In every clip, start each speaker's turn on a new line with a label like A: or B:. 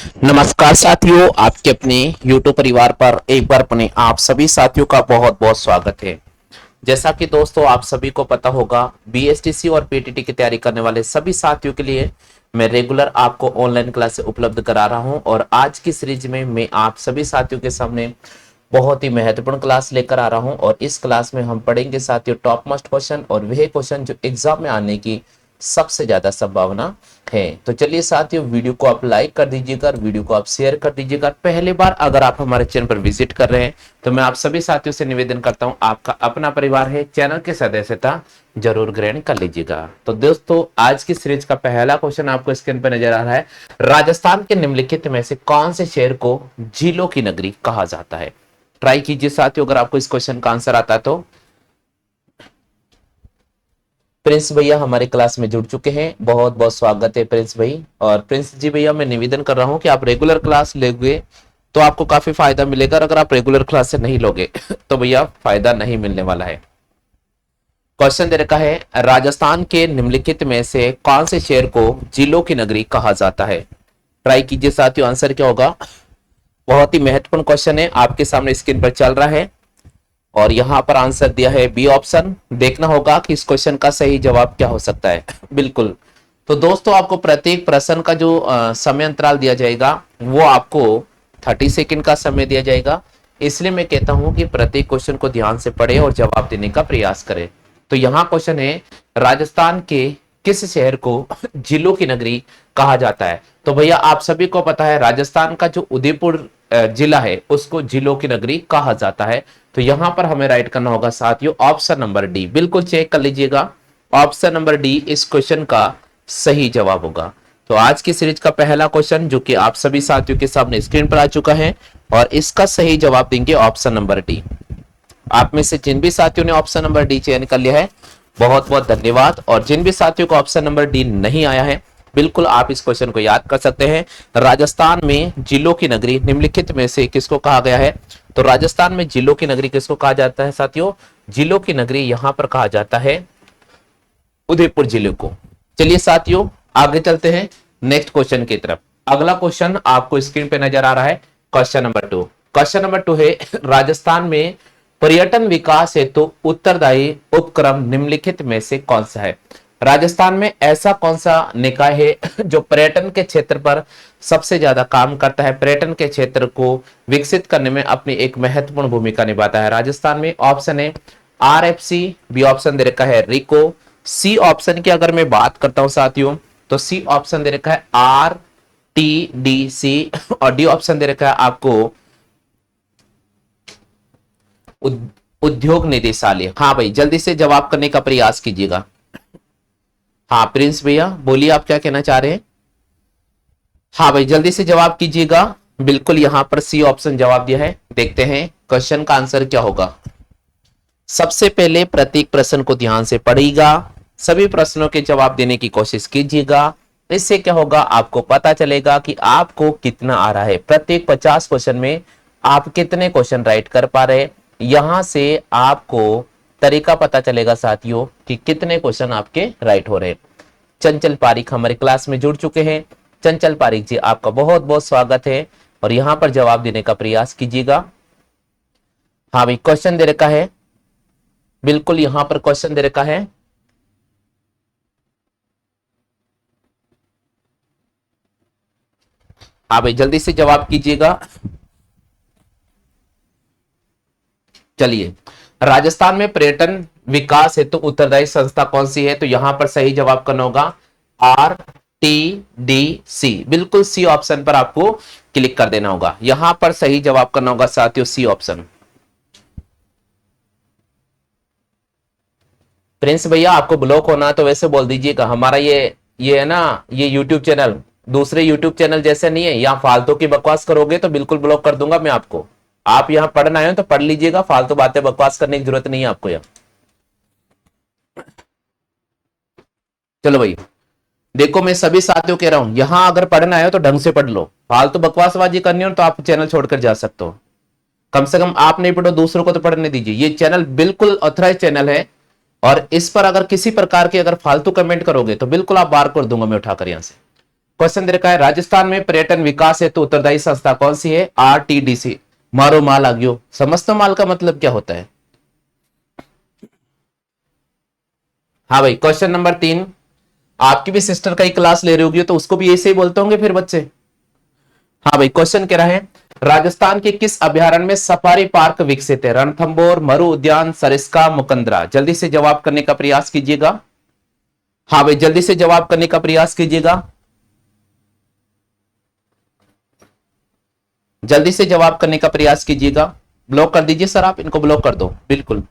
A: नमस्कार साथियों, आपके अपने YouTube परिवार पर एक बार अपने आप सभी साथियों का बहुत बहुत स्वागत है। जैसा कि दोस्तों आप सभी को पता होगा, बीएसटीसी और पीटीटी की तैयारी करने वाले सभी साथियों के लिए मैं रेगुलर आपको ऑनलाइन क्लासेस उपलब्ध करा रहा हूं और आज की सीरीज में मैं आप सभी साथियों के सामने बहुत ही महत्वपूर्ण क्लास लेकर आ रहा हूं और इस क्लास में हम पढ़ेंगे साथियों टॉप मोस्ट क्वेश्चन और वह क्वेश्चन जो एग्जाम में आने की सबसे ज्यादा संभावना है। तो चलिए साथियों, वीडियो को आप लाइक कर दीजिएगा, वीडियो को आप शेयर कर दीजिएगा। पहली बार अगर आप हमारे चैनल पर विजिट कर रहे हैं तो मैं आप सभी साथियों से निवेदन करता हूं, आपका अपना परिवार है, चैनल की सदस्यता जरूर ग्रहण कर लीजिएगा। तो दोस्तों आज की सीरीज का पहला क्वेश्चन आपको स्क्रीन पर नजर आ रहा है। राजस्थान के निम्नलिखित में से कौन से शहर को झीलों की नगरी कहा जाता है? ट्राई कीजिए साथियों, अगर आपको इस क्वेश्चन का आंसर आता है तो। प्रिंस भैया हमारे क्लास में जुड़ चुके हैं, बहुत बहुत स्वागत है प्रिंस भाई। और प्रिंस जी भैया, मैं निवेदन कर रहा हूं कि आप रेगुलर क्लास लोगे तो आपको काफी फायदा मिलेगा, और अगर आप रेगुलर क्लास से नहीं लोगे तो भैया फायदा नहीं मिलने वाला है। क्वेश्चन दे रखा है, राजस्थान के निम्नलिखित में से कौन से शहर को झीलों की नगरी कहा जाता है? ट्राई कीजिए साथियों, आंसर क्या होगा? बहुत ही महत्वपूर्ण क्वेश्चन है, आपके सामने स्क्रीन पर चल रहा है और यहां पर आंसर दिया है बी ऑप्शन। देखना होगा कि इस क्वेश्चन का सही जवाब क्या हो सकता है। बिल्कुल। तो दोस्तों आपको प्रत्येक प्रश्न का जो समय अंतराल दिया जाएगा वो आपको 30 सेकंड का समय दिया जाएगा। इसलिए मैं कहता हूं कि प्रत्येक क्वेश्चन को ध्यान से पढ़े और जवाब देने का प्रयास करें। तो यहाँ क्वेश्चन है, राजस्थान के किस शहर को झीलों की नगरी कहा जाता है? तो भैया आप सभी को पता है, राजस्थान का जो उदयपुर जिला है उसको झीलों की नगरी कहा जाता है। तो यहां पर हमें राइट करना होगा साथियों ऑप्शन नंबर डी। बिल्कुल चेक कर लीजिएगा, ऑप्शन नंबर डी इस क्वेश्चन का सही जवाब होगा। तो आज की सीरीज का पहला क्वेश्चन जो कि आप सभी साथियों के सामने स्क्रीन पर आ चुका है और इसका सही जवाब देंगे ऑप्शन नंबर डी। आप में से जिन भी साथियों ने ऑप्शन नंबर डी चयन कर लिया है बहुत बहुत धन्यवाद, और जिन भी साथियों को ऑप्शन नंबर डी नहीं आया है बिल्कुल आप इस क्वेश्चन को याद कर सकते हैं। राजस्थान में झीलों की नगरी निम्नलिखित में से किसको कहा गया है? तो राजस्थान में झीलों की नगरी किसको कहा जाता है साथियों? झीलों की नगरी यहां पर कहा जाता है उदयपुर जिले को। चलिए साथियों आगे चलते हैं नेक्स्ट क्वेश्चन की तरफ। अगला क्वेश्चन आपको स्क्रीन पे नजर आ रहा है, क्वेश्चन नंबर 2। क्वेश्चन नंबर 2 है, राजस्थान में पर्यटन विकास हेतु उत्तरदायी उपक्रम निम्नलिखित में से कौन सा है? राजस्थान में ऐसा कौन सा निकाय है जो पर्यटन के क्षेत्र पर सबसे ज्यादा काम करता है, पर्यटन के क्षेत्र को विकसित करने में अपनी एक महत्वपूर्ण भूमिका निभाता है? राजस्थान में ऑप्शन है आरएफसी, बी ऑप्शन दे रखा है रिको, सी ऑप्शन की अगर मैं बात करता हूं साथियों तो सी ऑप्शन दे रखा है आरटीडीसी और डी ऑप्शन दे रखा है आपको उद्योग निदेशालय। हाँ भाई जल्दी से जवाब करने का प्रयास कीजिएगा। हाँ प्रिंस भैया बोलिए, आप क्या कहना चाह रहे हैं? हाँ भाई जल्दी से जवाब कीजिएगा। बिल्कुल यहां पर सी ऑप्शन जवाब दिया है। देखते हैं क्वेश्चन का आंसर क्या होगा। सबसे पहले प्रत्येक प्रश्न को ध्यान से पढ़िएगा, सभी प्रश्नों के जवाब देने की कोशिश कीजिएगा। इससे क्या होगा, आपको पता चलेगा कि आपको कितना आ रहा है। प्रत्येक 50 क्वेश्चन में आप कितने क्वेश्चन राइट कर पा रहे हैं, यहां से आपको तरीका पता चलेगा साथियों कि कितने क्वेश्चन आपके राइट हो रहे हैं। चंचल पारिक हमारे क्लास में जुड़ चुके हैं। चंचल पारिक जी आपका बहुत बहुत स्वागत है और यहां पर जवाब देने का प्रयास कीजिएगा। हाँ भाई क्वेश्चन दे रखा है, बिल्कुल यहां पर क्वेश्चन दे रखा है। हाँ भाई जल्दी से जवाब कीजिएगा। चलिए, राजस्थान में पर्यटन विकास हेतु उत्तरदायी संस्था कौन सी है? तो यहां पर सही जवाब करना होगा आर टी डी सी। बिल्कुल सी ऑप्शन पर आपको क्लिक कर देना होगा। यहां पर सही जवाब करना होगा साथियों सी ऑप्शन। प्रिंस भैया आपको ब्लॉक होना है तो वैसे बोल दीजिएगा। हमारा ये है ना, ये यूट्यूब चैनल दूसरे यूट्यूब चैनल जैसे नहीं है, यहाँ फालतू की बकवास करोगे तो बिल्कुल ब्लॉक कर दूंगा मैं आपको। आप यहाँ पढ़ना आए हो तो पढ़ लीजिएगा, फालतू बातें बकवास करने की जरूरत नहीं है आपको यहाँ। चलो भाई देखो, मैं सभी साथियों कह रहा हूं, यहां अगर पढ़ना आए हो तो ढंग से पढ़ लो। फालतू बकवासबाजी करनी हो तो आप चैनल छोड़कर जा सकते हो। कम से कम आप नहीं पढ़ो, दूसरों को तो पढ़ने दीजिए। ये चैनल बिल्कुल ऑथराइज चैनल है और इस पर अगर किसी प्रकार के अगर फालतू कमेंट करोगे तो बिल्कुल आप बार कर दूंगा मैं उठाकर यहां से। क्वेश्चन दे रखा है राजस्थान में पर्यटन विकास हेतु उत्तरदायी संस्था कौन सी है? आरटीडीसी। मारो माल आगियो। समझते माल का मतलब क्या होता है? हाँ भाई, क्वेश्चन नंबर 3, आपकी भी सिस्टर का ही क्लास ले रही होगी तो उसको भी ऐसे ही बोलते होंगे फिर बच्चे। हाँ भाई, क्वेश्चन कह रहा है राजस्थान के किस अभयारण्य में सफारी पार्क विकसित है? रणथंभौर, मरु उद्यान, सरिस्का, मुकंदरा। जल्दी से जवाब करने का प्रयास कीजिएगा। हाँ भाई, जल्दी से जवाब करने का प्रयास कीजिएगा। जल्दी से जवाब करने का प्रयास कीजिएगा। ब्लॉक कर दीजिए सर, आप इनको ब्लॉक कर दो। बिल्कुल।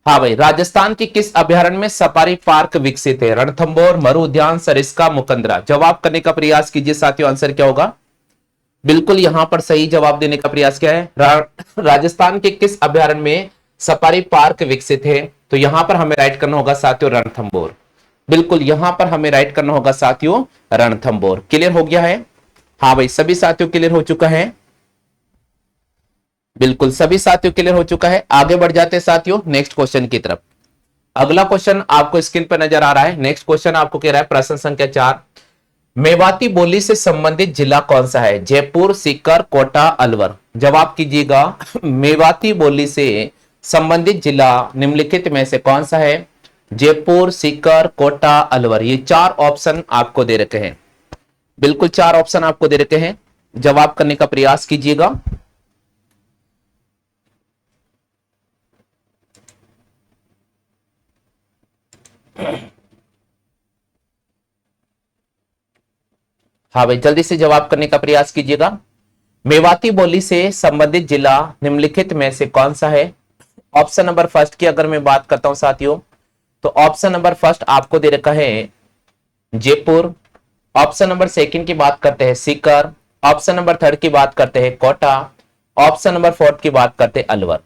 A: हाँ भाई, राजस्थान के किस अभयारण्य में सफारी पार्क विकसित है? रणथंभौर, मरु उद्यान, सरिस्का, मुकंदरा। जवाब करने का प्रयास कीजिए साथियों। आंसर क्या होगा? बिल्कुल यहां पर सही जवाब देने का प्रयास क्या है? राजस्थान के किस अभयारण्य में सफारी पार्क विकसित है? तो यहां पर हमें राइट करना होगा साथियों रणथंभौर। बिल्कुल यहां पर हमें राइट करना होगा साथियों रणथंभौर। क्लियर हो गया है? हाँ भाई, सभी साथियों क्लियर हो चुका है? बिल्कुल सभी साथियों क्लियर हो चुका है। आगे बढ़ जाते हैं साथियों नेक्स्ट क्वेश्चन की तरफ। अगला क्वेश्चन आपको स्क्रीन पर नजर आ रहा है। नेक्स्ट क्वेश्चन आपको कह रहा है प्रश्न संख्या 4, मेवाती बोली से संबंधित जिला कौन सा है? जयपुर, सीकर, कोटा, अलवर। जवाब कीजिएगा। मेवाती बोली से संबंधित जिला निम्नलिखित में से कौन सा है? जयपुर, सीकर, कोटा, अलवर। ये 4 ऑप्शन आपको दे रखे हैं। बिल्कुल 4 ऑप्शन आपको दे रखे हैं। जवाब करने का प्रयास कीजिएगा। हाँ भाई, जल्दी से जवाब करने का प्रयास कीजिएगा। मेवाती बोली से संबंधित जिला निम्नलिखित में से कौन सा है? ऑप्शन नंबर फर्स्ट की अगर मैं बात करता हूं साथियों, तो ऑप्शन नंबर फर्स्ट आपको दे रखा है जयपुर। ऑप्शन नंबर सेकंड की बात करते हैं सीकर। ऑप्शन नंबर थर्ड की बात करते हैं कोटा। ऑप्शन नंबर फोर्थ की बात करते हैं अलवर।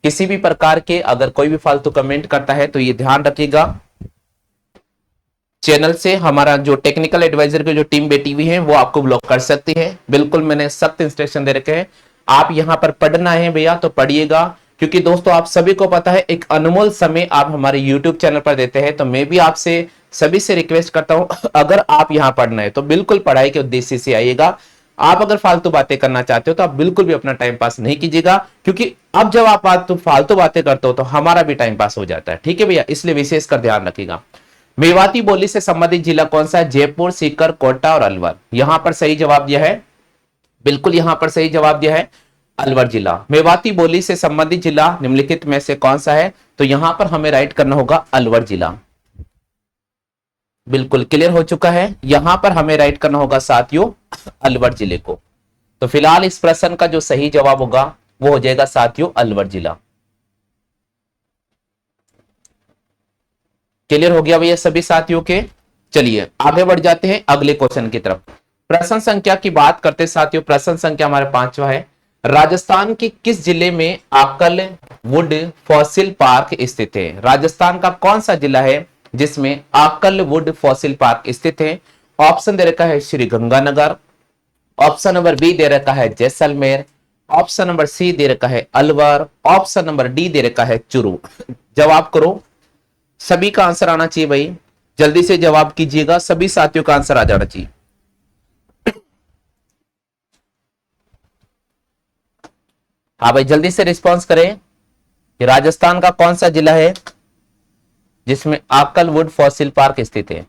A: किसी भी प्रकार के अगर कोई भी फालतू कमेंट करता है तो ये ध्यान रखिएगा, चैनल से हमारा जो टेक्निकल एडवाइजर की जो टीम बैठी हुई है वो आपको ब्लॉक कर सकती है। बिल्कुल मैंने सख्त इंस्ट्रक्शन दे रखे हैं। आप यहां पर पढ़ना है भैया तो पढ़िएगा, क्योंकि दोस्तों आप सभी को पता है एक अनमोल समय आप हमारे YouTube चैनल पर देते हैं। तो मैं भी आपसे सभी से रिक्वेस्ट करता हूं, अगर आप यहां पढ़ना है तो बिल्कुल पढ़ाई के उद्देश्य से आइएगा। आप अगर फालतू बातें करना चाहते हो तो आप बिल्कुल भी अपना टाइम पास नहीं कीजिएगा, क्योंकि अब जब आप फालतू बातें करते हो तो हमारा भी टाइम पास हो जाता है। ठीक है भैया, इसलिए विशेष कर ध्यान रखिएगा। मेवाती बोली से संबंधित जिला कौन सा है? जयपुर, सीकर, कोटा और अलवर। यहां पर सही जवाब दिया है। बिल्कुल यहां पर सही जवाब दिया है अलवर जिला। मेवाती बोली से संबंधित जिला निम्नलिखित में से कौन सा है? तो यहां पर हमें राइट करना होगा अलवर जिला। बिल्कुल क्लियर हो चुका है। यहां पर हमें राइट करना होगा साथियों अलवर जिले को। तो फिलहाल इस प्रश्न का जो सही जवाब होगा वो हो जाएगा साथियों अलवर जिला। क्लियर हो गया भैया सभी साथियों के? चलिए आगे बढ़ जाते हैं अगले क्वेश्चन की तरफ। प्रश्न संख्या की बात करते साथियों, प्रश्न संख्या हमारे 5वां है। राजस्थान के किस जिले में आकल वुड फॉसिल पार्क स्थित है? राजस्थान का कौन सा जिला है जिसमें आकल वुड फॉसिल पार्क स्थित है? ऑप्शन दे रखा है Sri Ganganagar. Option number B दे रखा है जैसलमेर। ऑप्शन नंबर सी दे रखा है अलवर। ऑप्शन नंबर डी दे रखा है चुरू। जवाब करो, सभी का आंसर आना चाहिए भाई। जल्दी से जवाब कीजिएगा, सभी साथियों का आंसर आ जाना चाहिए। हाँ भाई, जल्दी से रिस्पॉन्स करें कि राजस्थान का कौन सा जिला है जिसमें आकल वुड फॉसिल पार्क स्थित है?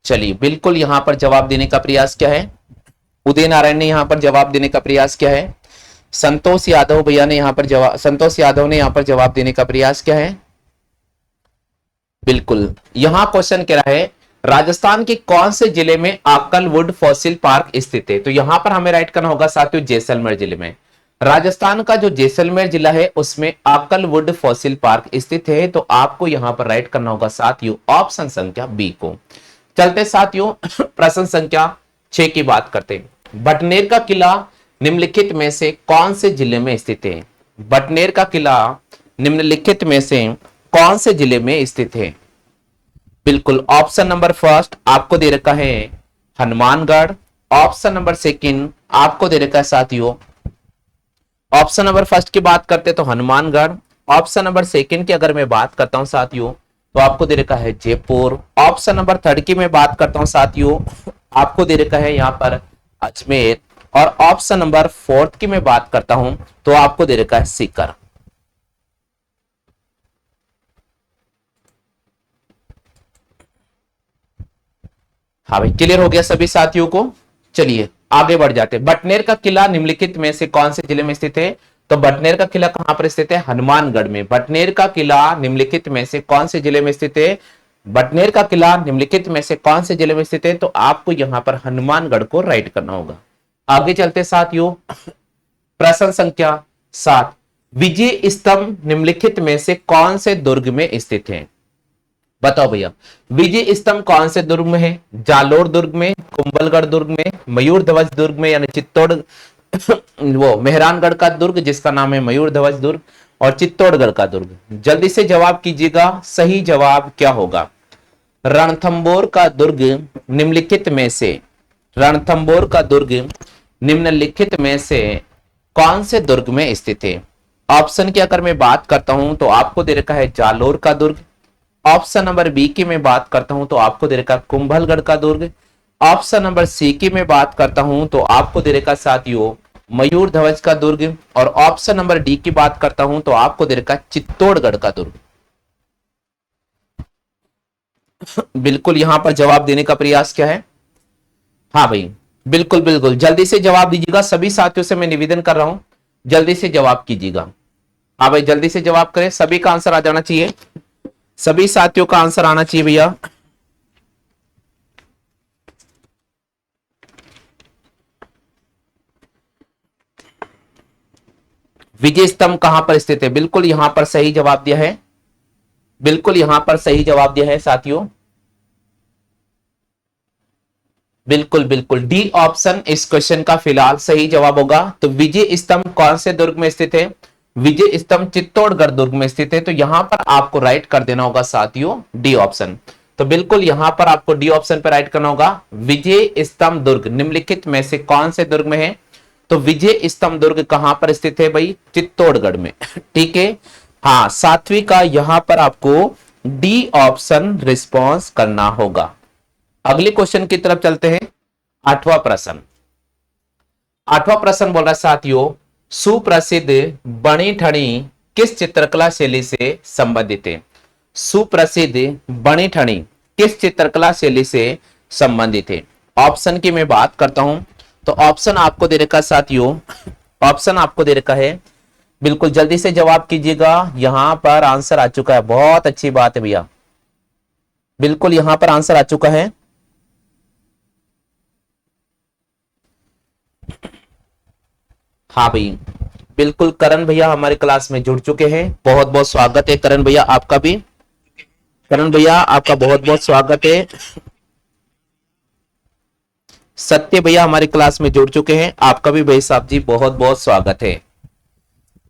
A: चलिए बिल्कुल यहां पर जवाब देने का प्रयास क्या है? उदय नारायण ने यहां पर जवाब देने का प्रयास क्या है? संतोष यादव भैया ने यहां पर जवाब, संतोष यादव ने यहां पर जवाब देने का प्रयास क्या है? बिल्कुल यहां क्वेश्चन कह रहा है राजस्थान के कौन से जिले में आकल वुड फॉसिल पार्क स्थित है? तो यहां पर हमें राइट करना होगा साथियों जैसलमेर जिले में। राजस्थान का जो जैसलमेर जिला है उसमें आकल वुड फॉसिल पार्क स्थित है। तो आपको यहां पर राइट करना होगा साथियों ऑप्शन संख्या बी को। चलते साथियों प्रश्न संख्या 6 की बात करते हैं। बटनेर का किला निम्नलिखित में से कौन से जिले में स्थित है? बटनेर का किला निम्नलिखित में से कौन से जिले में स्थित है? बिल्कुल ऑप्शन नंबर फर्स्ट आपको दे रखा है हनुमानगढ़। ऑप्शन नंबर सेकंड आपको दे रखा है साथियों। ऑप्शन नंबर फर्स्ट की बात करते तो हनुमानगढ़। ऑप्शन नंबर सेकंड की अगर मैं बात करता हूं साथियों तो आपको दे रखा है जयपुर। ऑप्शन नंबर थर्ड की मैं बात करता हूं साथियों, आपको दे रखा है यहां पर अजमेर। और ऑप्शन नंबर फोर्थ की मैं बात करता हूं तो आपको दे रखा है सीकर। हाँ भाई, क्लियर हो गया सभी साथियों को। चलिए आगे बढ़ जाते हैं। बटनेर का किला निम्नलिखित में से कौन से जिले में स्थित है? तो बटनेर का किला कहां पर स्थित है? हनुमानगढ़ में। बटनेर का किला निम्नलिखित में से कौन से जिले में स्थित है? बटनेर का किला निम्नलिखित में से कौन से जिले में स्थित है? तो आपको यहां पर हनुमानगढ़ को राइट करना होगा। आगे चलते साथियों, प्रश्न संख्या 7, विजय स्तंभ निम्नलिखित में से कौन से दुर्ग में स्थित है? बताओ भैया, विजय स्तंभ कौन से दुर्ग में है? जालोर दुर्ग में, कुंभलगढ़ दुर्ग में, मयूर ध्वज दुर्ग में यानी चित्तौड़ वो मेहरानगढ़ का दुर्ग जिसका नाम है मयूर ध्वज दुर्ग, और चित्तौड़गढ़ का दुर्ग। जल्दी से जवाब कीजिएगा, सही जवाब क्या होगा? रणथंबोर का दुर्ग निम्नलिखित में से, रणथंबोर का दुर्ग निम्नलिखित में से कौन से दुर्ग में स्थित है? ऑप्शन की अगर मैं बात करता हूं तो आपको दे रखा है जालोर का दुर्ग। ऑप्शन नंबर बी की मैं बात करता हूं तो आपको दे रखा कुंभलगढ़ का दुर्ग। ऑप्शन नंबर सी की मैं बात करता हूं तो आपको दे रखा साथियों मयूर ध्वज का दुर्ग। और ऑप्शन नंबर डी की बात करता हूं तो आपको दे रखा चित्तौड़गढ़ का दुर्ग। बिल्कुल यहां पर जवाब देने का प्रयास क्या है? हाँ भाई, बिल्कुल बिल्कुल जल्दी से जवाब दीजिएगा। सभी साथियों से मैं निवेदन कर रहा हूं, जल्दी से जवाब कीजिएगा। हाँ भाई, जल्दी से जवाब करें, सभी का आंसर आ जाना चाहिए। सभी साथियों का आंसर आना चाहिए भैया। विजय स्तंभ कहां पर स्थित है? बिल्कुल यहां पर सही जवाब दिया है, बिल्कुल यहां पर सही जवाब दिया है साथियों। बिल्कुल बिल्कुल डी ऑप्शन इस क्वेश्चन का फिलहाल सही जवाब होगा। तो विजय स्तंभ कौन से दुर्ग में स्थित है? विजय स्तंभ चित्तौड़गढ़ दुर्ग में स्थित है। तो यहां पर आपको राइट कर देना होगा साथियों डी ऑप्शन। तो बिल्कुल यहां पर आपको डी ऑप्शन पर राइट करना होगा। विजय स्तंभ दुर्ग निम्नलिखित में से कौन से दुर्ग में है? तो विजय स्तंभ दुर्ग कहां पर स्थित है भाई? चित्तौड़गढ़ में। ठीक है, हाँ सातवीं का यहां पर आपको डी ऑप्शन रिस्पॉन्स करना होगा। अगले क्वेश्चन की तरफ चलते हैं। आठवां प्रश्न, आठवां प्रश्न बोल रहा है साथियों, सुप्रसिद्ध बणी ठनी किस चित्रकला शैली से संबंधित है? सुप्रसिद्ध बणी ठनी किस चित्रकला शैली से संबंधित है? ऑप्शन की मैं बात करता हूं तो ऑप्शन आपको दे रखा है साथियों, ऑप्शन आपको दे रखा है, बिल्कुल जल्दी से जवाब कीजिएगा। यहां पर आंसर आ चुका है, बहुत अच्छी बात है भैया, बिल्कुल यहां पर आंसर आ चुका है। हाँ भाई, बिल्कुल करण भैया हमारे क्लास में जुड़ चुके हैं, बहुत बहुत स्वागत है करण भैया आपका भी। करण भैया आपका बहुत बहुत स्वागत है। सत्य भैया हमारे क्लास में जुड़ चुके हैं, आपका भी भाई साहब जी बहुत बहुत स्वागत है।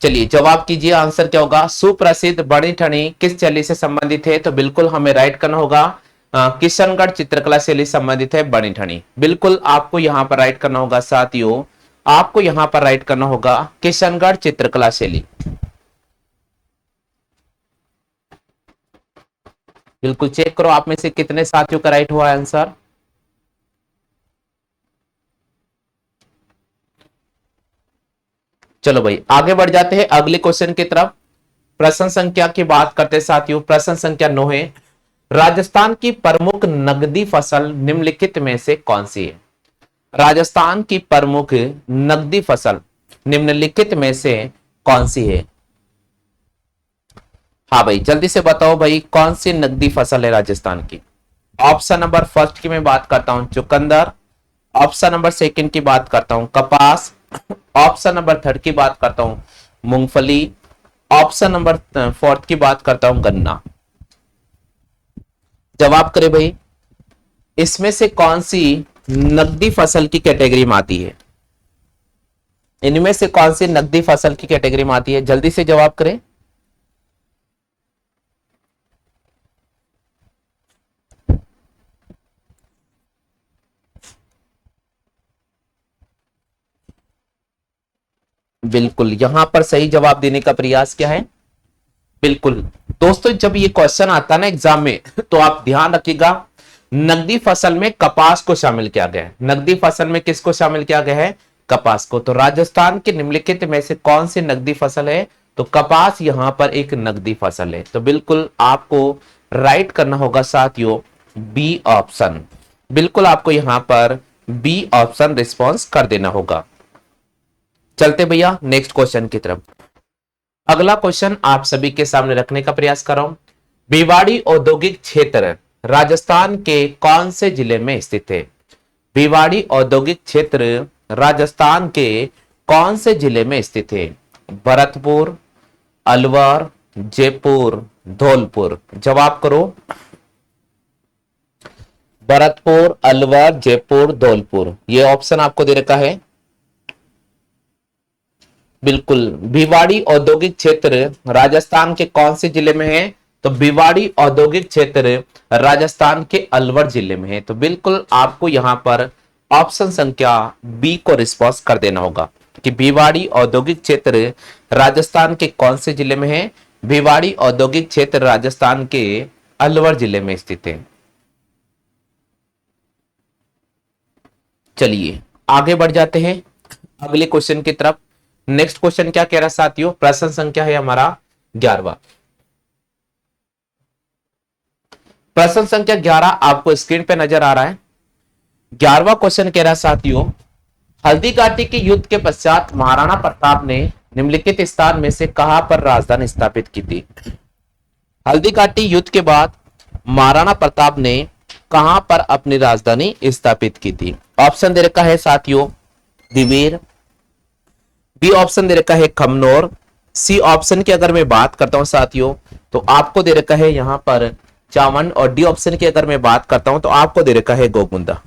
A: चलिए जवाब कीजिए, आंसर क्या होगा? सुप्रसिद्ध बड़ी ठनी किस शैली से संबंधित है? तो बिल्कुल हमें राइट करना होगा किशनगढ़ चित्रकला शैली संबंधित है बड़ी ठनी। बिल्कुल आपको यहां पर राइट करना होगा साथियों, आपको यहां पर राइट करना होगा किशनगढ़ चित्रकला शैली। बिल्कुल चेक करो आप में से कितने साथियों का राइट हुआ आंसर। चलो भाई आगे बढ़ जाते हैं अगले क्वेश्चन की तरफ। प्रश्न संख्या की बात करते हैं साथियों, प्रश्न संख्या 9 है, राजस्थान की प्रमुख नगदी फसल निम्नलिखित में से कौन सी है? राजस्थान की प्रमुख नगदी फसल निम्नलिखित में से कौन सी है? हाँ भाई जल्दी से बताओ भाई, कौन सी नगदी फसल है राजस्थान की? ऑप्शन नंबर फर्स्ट की मैं बात करता हूं चुकंदर। ऑप्शन नंबर सेकंड की बात करता हूं कपास। ऑप्शन नंबर थर्ड की बात करता हूं मूंगफली। ऑप्शन नंबर फोर्थ की बात करता हूं गन्ना। जवाब करें भाई, इसमें से कौन सी नकदी फसल की कैटेगरी में आती है? इनमें से कौन सी नकदी फसल की कैटेगरी में आती है? जल्दी से जवाब करें। बिल्कुल, यहां पर सही जवाब देने का प्रयास क्या है? बिल्कुल दोस्तों, जब ये क्वेश्चन आता है ना एग्जाम में, तो आप ध्यान रखिएगा, नकदी फसल में कपास को शामिल किया गया है। नकदी फसल में किसको शामिल किया गया है? कपास को। तो राजस्थान के निम्नलिखित में से कौन सी नकदी फसल है? तो कपास यहां पर एक नकदी फसल है। तो बिल्कुल आपको राइट करना होगा साथियों बी ऑप्शन। बिल्कुल आपको यहां पर बी ऑप्शन रिस्पॉन्स कर देना होगा। चलते भैया नेक्स्ट क्वेश्चन की तरफ। अगला क्वेश्चन आप सभी के सामने रखने का प्रयास कर रहा हूं। भिवाड़ी औद्योगिक क्षेत्र राजस्थान के कौन से जिले में स्थित है? भिवाड़ी औद्योगिक क्षेत्र राजस्थान के कौन से जिले में स्थित है? भरतपुर, अलवर, जयपुर, धौलपुर। जवाब करो। भरतपुर, अलवर, जयपुर, धौलपुर, ये ऑप्शन आपको दे रखा है। बिल्कुल, भिवाड़ी औद्योगिक क्षेत्र राजस्थान के कौन से जिले में है? तो भिवाड़ी औद्योगिक क्षेत्र राजस्थान के अलवर जिले में है। तो बिल्कुल आपको यहां पर ऑप्शन संख्या बी को रिस्पॉन्स कर देना होगा कि भिवाड़ी औद्योगिक क्षेत्र राजस्थान के कौन से जिले में है? भिवाड़ी औद्योगिक क्षेत्र राजस्थान के अलवर जिले में स्थित है। चलिए आगे बढ़ जाते हैं अगले क्वेश्चन की तरफ। नेक्स्ट क्वेश्चन क्या कह रहा है साथियों? प्रश्न संख्या है हमारा 11वां। प्रश्न संख्या 11 आपको स्क्रीन पे नजर आ रहा है। 11वां क्वेश्चन कह रहा है साथियों, हल्दी घाटी के युद्ध के पश्चात महाराणा प्रताप ने निम्नलिखित स्थान में से कहां पर राजधानी स्थापित की थी? हल्दी घाटी युद्ध के बाद महाराणा प्रताप ने कहां पर अपनी राजधानी स्थापित की थी? ऑप्शन दे रखा है साथियों दिवेर, बी ऑप्शन दे रखा है खमनोर, सी ऑप्शन की अगर मैं बात करता हूं साथियों तो आपको दे रखा है यहां पर चावन, और डी ऑप्शन की अगर मैं बात करता हूं तो आपको दे रखा है गोगुंदा।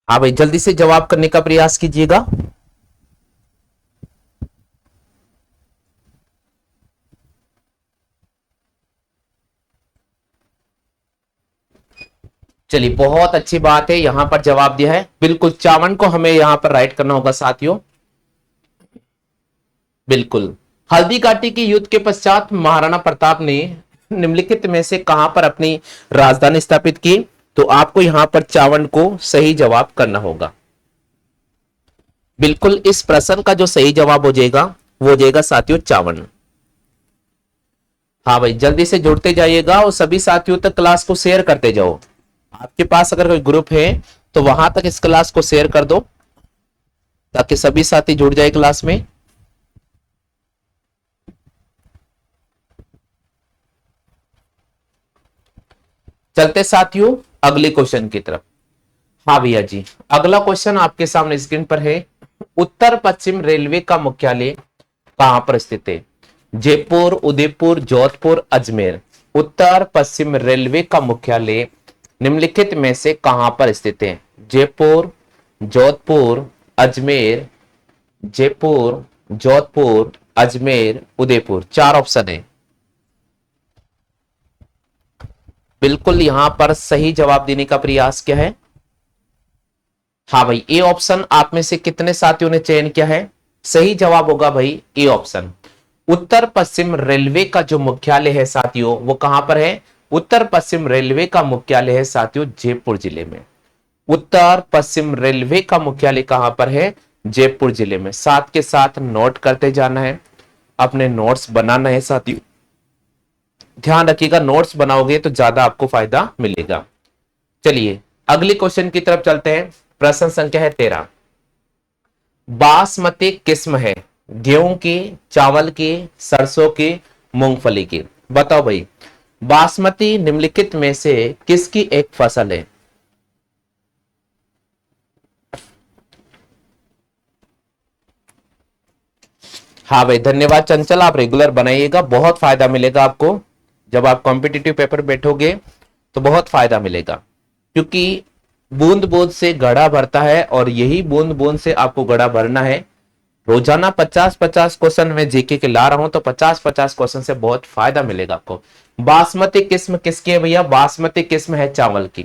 A: हाँ भाई, जल्दी से जवाब करने का प्रयास कीजिएगा। चलिए बहुत अच्छी बात है, यहां पर जवाब दिया है। बिल्कुल चावन को हमें यहां पर राइट करना होगा साथियों। बिल्कुल, हल्दी घाटी के युद्ध के पश्चात महाराणा प्रताप ने निम्नलिखित में से कहां पर अपनी राजधानी स्थापित की? तो आपको यहां पर चावन को सही जवाब करना होगा। बिल्कुल इस प्रश्न का जो सही जवाब हो जाएगा वो हो जाएगा साथियों चावन। हाँ भाई, जल्दी से जुड़ते जाइएगा और सभी साथियों तक क्लास को शेयर करते जाओ। आपके पास अगर कोई ग्रुप है तो वहां तक इस क्लास को शेयर कर दो ताकि सभी साथी जुड़ जाए क्लास में। चलते साथियों अगले क्वेश्चन की तरफ। हाँ भैया जी, अगला क्वेश्चन आपके सामने स्क्रीन पर है। उत्तर पश्चिम रेलवे का मुख्यालय कहां पर स्थित है? जयपुर, उदयपुर, जोधपुर, अजमेर। उत्तर पश्चिम रेलवे का मुख्यालय निम्नलिखित में से कहां पर स्थित है? जयपुर, जोधपुर, अजमेर, जयपुर, जोधपुर, अजमेर, उदयपुर। चार ऑप्शन है। बिल्कुल यहां पर सही जवाब देने का प्रयास क्या है? हाँ भाई, ए ऑप्शन आप में से कितने साथियों ने चयन किया है? सही जवाब होगा भाई A option. Uttar Paschim railway का जो मुख्यालय है साथियों वो कहां पर है? उत्तर पश्चिम रेलवे का मुख्यालय है साथियों जयपुर जिले में। उत्तर पश्चिम रेलवे का मुख्यालय कहां पर है? जयपुर जिले में। साथ के साथ नोट करते जाना है, अपने नोट्स बनाना है साथियों। ध्यान रखिएगा, नोट्स बनाओगे तो ज्यादा आपको फायदा मिलेगा। चलिए अगले क्वेश्चन की तरफ चलते हैं। प्रश्न संख्या है 13। बासमती किस्म है गेहूं की, चावल की, सरसों की, मूंगफली की? बताओ भाई, बासमती निम्नलिखित में से किसकी एक फसल है? हाँ भाई, धन्यवाद चंचल, आप रेगुलर बनाइएगा, बहुत फायदा मिलेगा आपको। जब आप कॉम्पिटिटिव पेपर बैठोगे तो बहुत फायदा मिलेगा। क्योंकि बूंद बूंद से घड़ा भरता है और यही बूंद बूंद से आपको घड़ा भरना है। रोजाना 50-50 क्वेश्चन में जीके के ला रहा हूं, तो 50-50 क्वेश्चन से बहुत फायदा मिलेगा आपको। बासमती किस्म किसकी है भैया? बासमती किस्म है चावल की।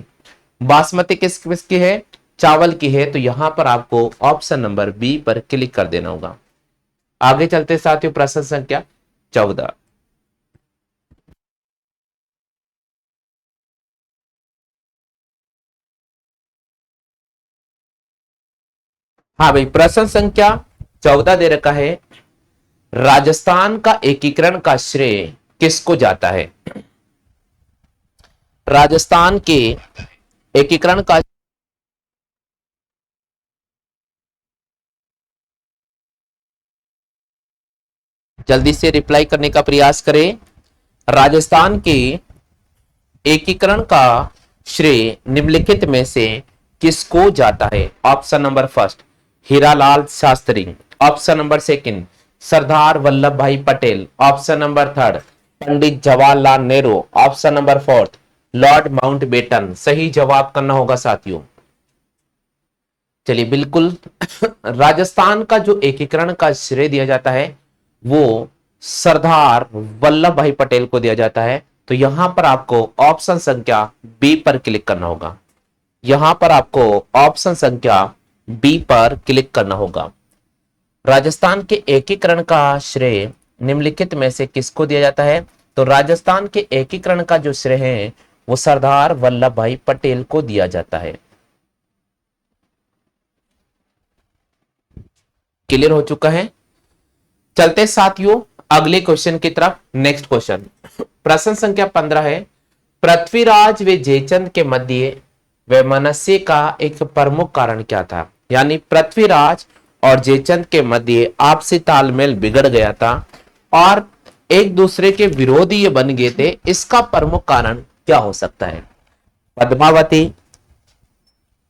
A: बासमती किस्म किसकी है? चावल की है। तो यहां पर आपको ऑप्शन नंबर बी पर क्लिक कर देना होगा। आगे चलते साथियों, प्रश्न संख्या 14। हाँ भाई, प्रश्न संख्या 14 दे रखा है, राजस्थान का एकीकरण का श्रेय किसको जाता है? राजस्थान के एकीकरण का, जल्दी से रिप्लाई करने का प्रयास करें। राजस्थान के एकीकरण का श्रेय निम्नलिखित में से किसको जाता है? Option number first Hiralal Shastri, option number second Sardar Vallabh Bhai Patel, option number third Pandit Jawaharlal Nehru, option number fourth Lord Mountbatten. सही जवाब करना होगा साथियों। चलिए बिल्कुल राजस्थान का जो एकीकरण का श्रेय दिया जाता है वो सरदार वल्लभ भाई पटेल को दिया जाता है। तो यहां पर आपको ऑप्शन संख्या बी पर क्लिक करना होगा। यहां पर आपको ऑप्शन संख्या बी पर क्लिक करना होगा। राजस्थान के एकीकरण का श्रेय निम्नलिखित में से किसको दिया जाता है? तो राजस्थान के एकीकरण का जो श्रेय है वो सरदार वल्लभ भाई पटेल को दिया जाता है। क्लियर हो चुका है? चलते साथियों अगले क्वेश्चन की तरफ। नेक्स्ट क्वेश्चन, प्रश्न संख्या 15 है, पृथ्वीराज व जयचंद के मध्य वैमनस्य का एक प्रमुख कारण क्या था? यानी पृथ्वीराज और जयचंद के मध्य आपसी तालमेल बिगड़ गया था और एक दूसरे के विरोधी ये बन गए थे। इसका प्रमुख कारण क्या हो सकता है? Padmavati,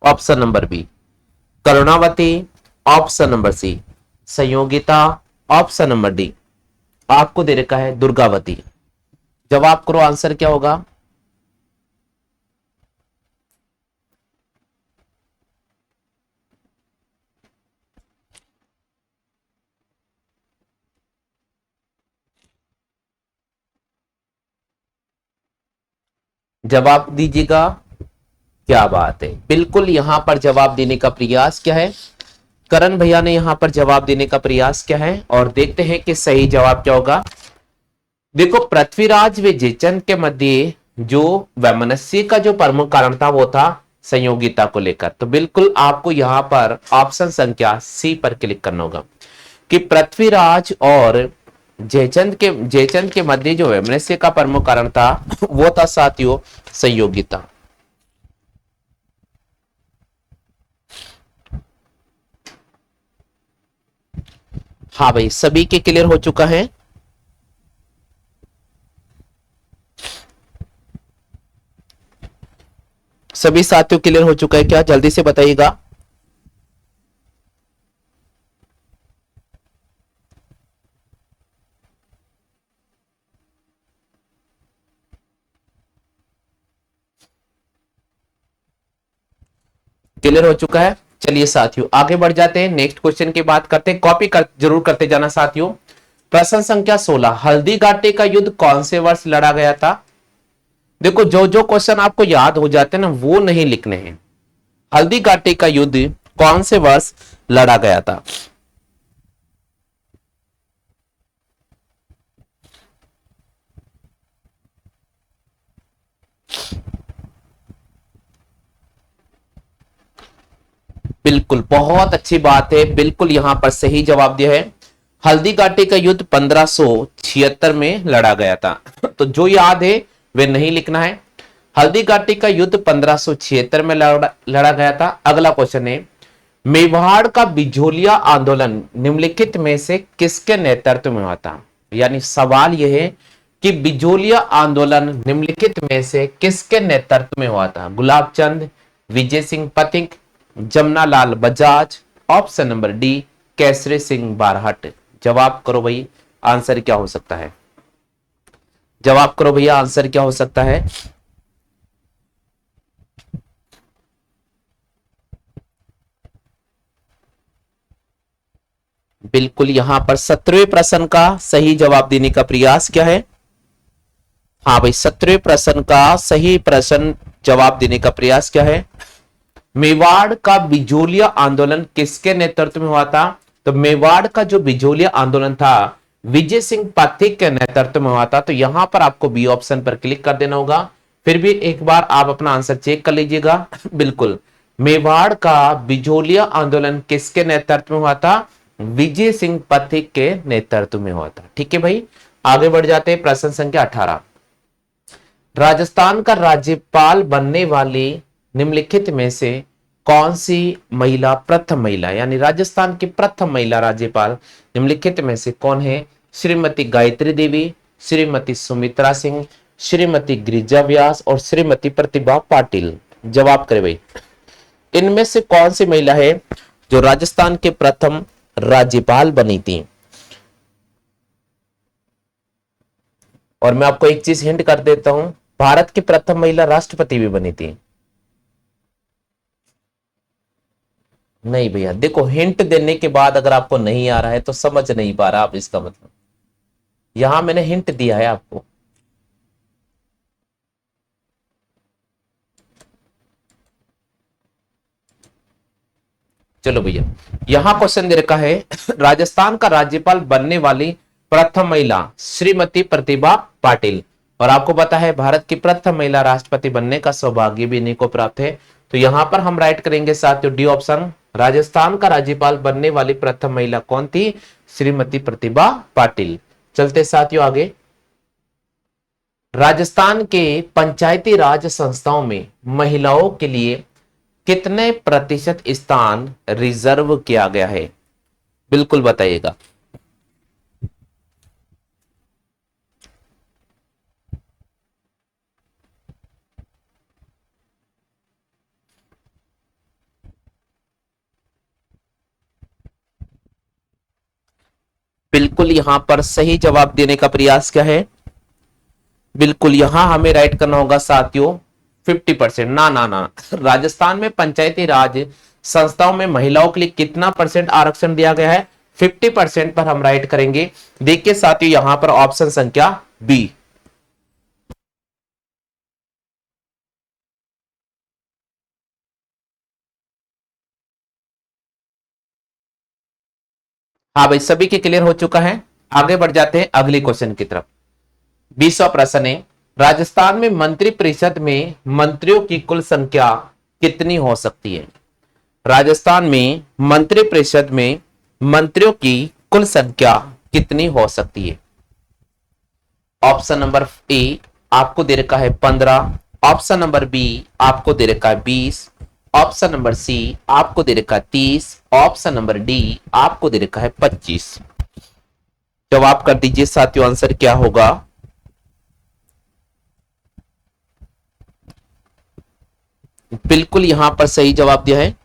A: option number B Karunavati, option number C Sanyogita, option number D आपको दे रखा है दुर्गावती। जवाब करो, आंसर क्या होगा? जवाब दीजिएगा। क्या बात है, बिल्कुल यहां पर जवाब देने का प्रयास क्या है? करण भैया ने यहां पर जवाब देने का प्रयास क्या है और देखते हैं कि सही जवाब क्या होगा। देखो, पृथ्वीराज व जयचंद के मध्य जो वैमनस्य का जो प्रमुख कारण था वो था संयोगिता को लेकर। तो बिल्कुल आपको यहां पर ऑप्शन संख्या सी पर क्लिक करना होगा कि पृथ्वीराज और जयचंद के मध्य जो वैमनस्य का प्रमुख कारण था वो था साथियों संयोगिता। हाँ भाई, सभी के क्लियर हो चुका है? सभी साथियों क्लियर हो चुका है क्या? जल्दी से बताइएगा। क्लियर हो चुका है? चलिए साथियों आगे बढ़ जाते हैं, नेक्स्ट क्वेश्चन की बात करते हैं। कॉपी जरूर करते जाना साथियों। प्रश्न संख्या 16, हल्दी घाटी का युद्ध कौन से वर्ष लड़ा गया था? देखो, जो जो क्वेश्चन आपको याद हो जाते हैं ना वो नहीं लिखने हैं। हल्दी घाटी का युद्ध कौन से वर्ष लड़ा गया था? बिल्कुल, बहुत अच्छी बात है, बिल्कुल यहां पर सही जवाब दिया है। हल्दी घाटी का युद्ध 1576 में लड़ा गया था। तो जो याद है वे नहीं लिखना है। हल्दी घाटी का युद्ध 1576 में लड़ा गया था। अगला क्वेश्चन है, मेवाड़ का बिजोलिया आंदोलन निम्नलिखित में से किसके नेतृत्व में हुआ था? यानी सवाल यह है कि बिजोलिया आंदोलन निम्नलिखित में से किसके नेतृत्व में हुआ था? Gulab Chand, Vijay Singh Pathik, Jamnalal Bajaj, option number D Kesari Singh Barhat. जवाब करो भाई, आंसर क्या हो सकता है? जवाब करो भैया, आंसर क्या हो सकता है? बिल्कुल, यहां पर 17वें प्रश्न का सही जवाब देने का प्रयास क्या है? हाँ भाई, 17वें प्रश्न का सही प्रश्न जवाब देने का प्रयास क्या है? मेवाड़ का बिजोलिया आंदोलन किसके नेतृत्व में हुआ था? तो मेवाड़ का जो बिजोलिया आंदोलन था विजय सिंह पाठक के नेतृत्व में हुआ था। तो यहां पर आपको बी ऑप्शन पर क्लिक कर देना होगा। फिर भी एक बार आप अपना आंसर चेक कर लीजिएगा। बिल्कुल, मेवाड़ का बिजोलिया आंदोलन किसके नेतृत्व में हुआ था? विजय सिंह पाठक के नेतृत्व में हुआ था। ठीक है भाई, आगे बढ़ जाते हैं। प्रश्न संख्या 18, राजस्थान का राज्यपाल बनने वाली निम्नलिखित में से कौन सी महिला प्रथम महिला, यानी राजस्थान की प्रथम महिला राज्यपाल निम्नलिखित में से कौन है? श्रीमती गायत्री देवी, श्रीमती सुमित्रा सिंह, श्रीमती गिरिजा व्यास और श्रीमती प्रतिभा पाटिल। जवाब करें भाई, इनमें से कौन सी महिला है जो राजस्थान के प्रथम राज्यपाल बनी थी? और मैं आपको एक चीज हिंट कर देता हूं, भारत की प्रथम महिला राष्ट्रपति भी बनी थी। नहीं भैया, देखो हिंट देने के बाद अगर आपको नहीं आ रहा है तो समझ नहीं पा रहा आप, इसका मतलब यहां मैंने हिंट दिया है आपको। चलो भैया, यहां क्वेश्चन दे रखा है राजस्थान का राज्यपाल बनने वाली प्रथम महिला श्रीमती प्रतिभा पाटिल। और आपको पता है भारत की प्रथम महिला राष्ट्रपति बनने का सौभाग्य भी इन्हीं को प्राप्त है। तो यहां पर हम राइट करेंगे साथियों डी ऑप्शन। राजस्थान का राज्यपाल बनने वाली प्रथम महिला कौन थी? श्रीमती प्रतिभा पाटिल। चलते साथियों आगे। राजस्थान के पंचायती राज संस्थाओं में महिलाओं के लिए कितने प्रतिशत स्थान रिजर्व किया गया है? बिल्कुल बताइएगा। बिल्कुल, यहां पर सही जवाब देने का प्रयास क्या है? बिल्कुल, यहां हमें राइट करना होगा साथियों 50%। ना ना ना, राजस्थान में पंचायती राज संस्थाओं में महिलाओं के लिए कितना परसेंट आरक्षण दिया गया है? 50% पर हम राइट करेंगे। देखिए साथियों, यहां पर ऑप्शन संख्या बी। हाँ भाई, सभी के क्लियर हो चुका है। आगे बढ़ जाते हैं अगले क्वेश्चन की तरफ। 20वां प्रश्न है, राजस्थान में मंत्री परिषद में मंत्रियों की कुल संख्या कितनी हो सकती है? राजस्थान में मंत्री परिषद में मंत्रियों की कुल संख्या कितनी हो सकती है? ऑप्शन नंबर ए आपको दे रखा है 15, ऑप्शन नंबर बी आपको दे रखा है 20, ऑप्शन नंबर सी आपको दे रखा है 30, ऑप्शन नंबर डी आपको दे रखा है 25। जवाब कर दीजिए साथियों, आंसर क्या होगा? बिल्कुल, यहां पर सही जवाब दिया है।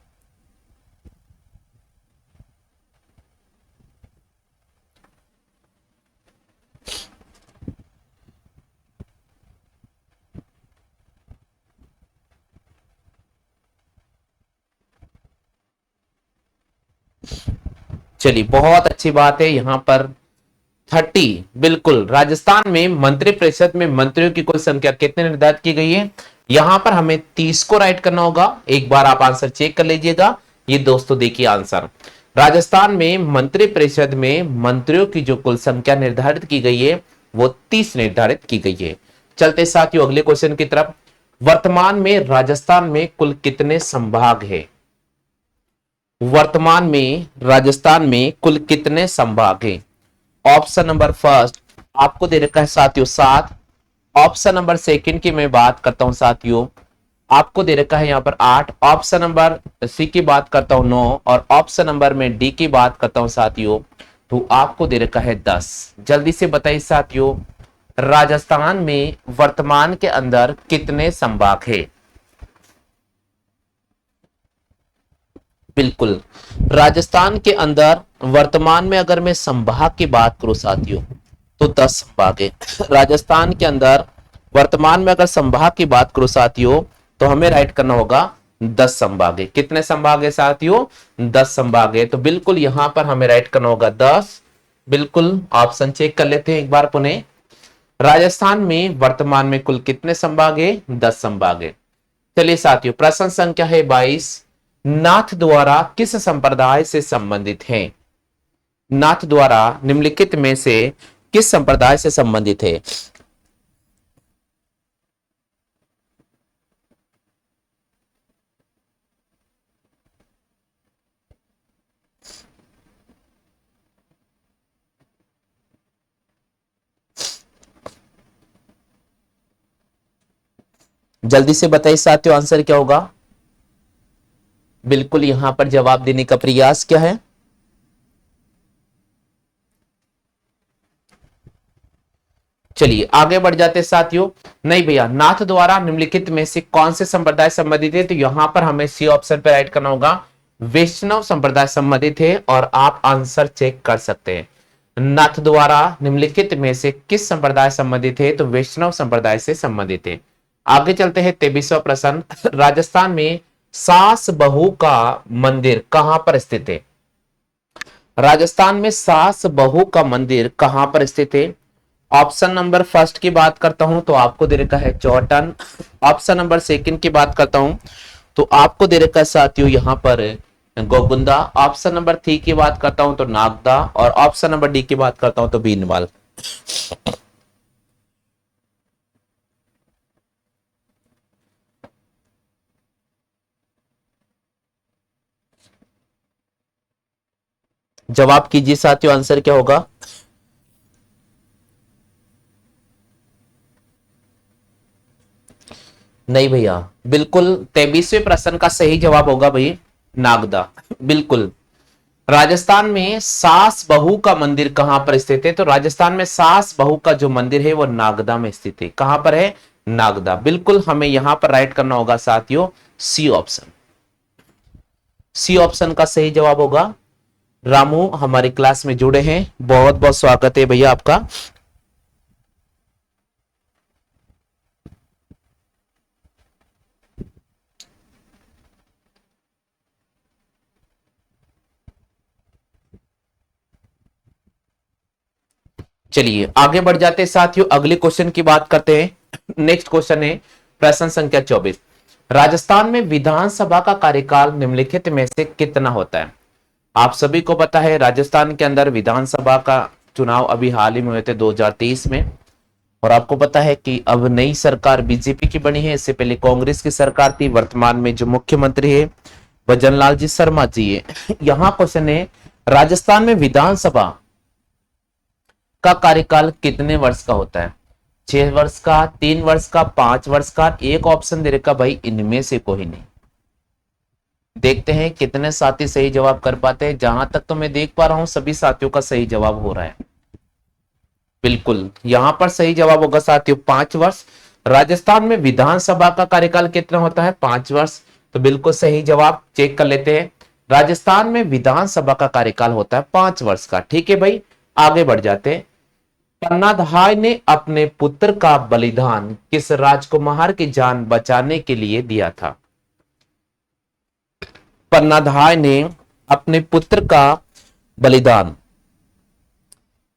A: चलिए, बहुत अच्छी बात है। यहां पर 30, बिल्कुल, राजस्थान में मंत्री परिषद में मंत्रियों की कुल संख्या कितने निर्धारित की गई है? यहां पर हमें 30 को राइट करना होगा। एक बार आप आंसर चेक कर लीजिएगा। ये दोस्तों देखिए आंसर, राजस्थान में मंत्री परिषद में मंत्रियों की जो कुल संख्या निर्धारित की गई है वो 30 निर्धारित की गई है। चलते साथियों अगले क्वेश्चन की तरफ। वर्तमान में राजस्थान में कुल कितने संभाग है? वर्तमान में राजस्थान में कुल कितने संभाग है? ऑप्शन नंबर फर्स्ट आपको दे रखा है साथियों 7, ऑप्शन नंबर सेकंड की मैं बात करता हूं साथियों, आपको दे रखा है यहां पर 8, ऑप्शन नंबर सी की बात करता हूं 9 और ऑप्शन नंबर में डी की बात करता हूं साथियों तो आपको दे रखा है 10। जल्दी से बताइए साथियों, राजस्थान में वर्तमान के अंदर कितने संभाग है? बिल्कुल, राजस्थान के अंदर वर्तमान में अगर मैं संभाग की बात करूं साथियों तो 10 संभाग है। राजस्थान के अंदर वर्तमान में अगर संभाग की बात करूं साथियों तो हमें राइट करना होगा 10 संभाग है। कितने संभाग है साथियों? 10 संभाग है। तो बिल्कुल यहां पर हमें राइट करना होगा 10। बिल्कुल ऑप्शन चेक कर लेते हैं एक बार पुनः। राजस्थान में वर्तमान में कुल कितने संभाग है? 10 संभाग है। चलिए साथियों, प्रश्न संख्या है 22। नाथ द्वारा किस संप्रदाय से संबंधित है? नाथ द्वारा निम्नलिखित में से किस संप्रदाय से संबंधित है? जल्दी से बताइए साथियों, आंसर क्या होगा? बिल्कुल यहां पर जवाब देने का प्रयास क्या है? चलिए आगे बढ़ जाते साथियों। नहीं भैया, नाथ द्वारा निम्नलिखित में से कौन से संप्रदाय संबंधित है? तो यहां पर हमें सी ऑप्शन पर राइट करना होगा, वैष्णव संप्रदाय संबंधित है। और आप आंसर चेक कर सकते हैं। नाथ द्वारा निम्नलिखित में से किस संप्रदाय संबंधित है? तो वैष्णव संप्रदाय से संबंधित है। आगे चलते हैं 23वां प्रश्न। राजस्थान में सास बहू का मंदिर कहां पर स्थित है? राजस्थान में सास बहू का मंदिर कहां पर स्थित है? ऑप्शन नंबर फर्स्ट की बात करता हूं तो आपको दे रखा है चौहटन। ऑप्शन नंबर सेकंड की बात करता हूं तो आपको दे रखा है साथियों यहां पर गोगुंदा। ऑप्शन नंबर 3 की बात करता हूं तो नागदा। और ऑप्शन नंबर डी की बात करता हूं तो बीनवाल। जवाब कीजिए साथियों, आंसर क्या होगा? नहीं भैया, बिल्कुल 23वें प्रश्न का सही जवाब होगा भाई नागदा। बिल्कुल। राजस्थान में सास बहू का मंदिर कहां पर स्थित है? तो राजस्थान में सास बहू का जो मंदिर है वो नागदा में स्थित है। कहां पर है? नागदा। बिल्कुल हमें यहां पर राइट करना होगा साथियों सी ऑप्शन। सी ऑप्शन का सही जवाब होगा। रामू हमारी क्लास में जुड़े हैं, बहुत बहुत स्वागत है भैया आपका। चलिए आगे बढ़ जाते हैं साथियों, अगले क्वेश्चन की बात करते हैं। नेक्स्ट क्वेश्चन है प्रश्न संख्या 24। राजस्थान में विधानसभा का कार्यकाल निम्नलिखित में से कितना होता है? आप सभी को पता है राजस्थान के अंदर विधानसभा का चुनाव अभी हाल ही में हुए थे 2023 में। और आपको पता है कि अब नई सरकार बीजेपी की बनी है। इससे पहले कांग्रेस की सरकार थी। वर्तमान में जो मुख्यमंत्री है वह जनलाल जी शर्मा जी है। यहां क्वेश्चन है, राजस्थान में विधानसभा का कार्यकाल कितने वर्ष का होता है? 6 वर्ष का, 3 वर्ष का, 5 वर्ष का? एक ऑप्शन दे रखा भाई इनमें से कोई नहीं। देखते हैं कितने साथी सही जवाब कर पाते हैं। जहां तक तो मैं देख पा रहा हूं सभी साथियों का सही जवाब हो रहा है। बिल्कुल यहां पर सही जवाब होगा साथियों 5 वर्ष। राजस्थान में विधानसभा का कार्यकाल कितना होता है? 5 वर्ष। तो बिल्कुल सही जवाब चेक कर लेते हैं। राजस्थान में विधानसभा का कार्यकाल होता है 5 वर्ष का। ठीक है भाई, आगे बढ़ जाते हैं। पन्नाधाय ने अपने पुत्र का बलिदान किस राजकुमार की जान बचाने के लिए दिया था? पन्नाधाय ने अपने पुत्र का बलिदान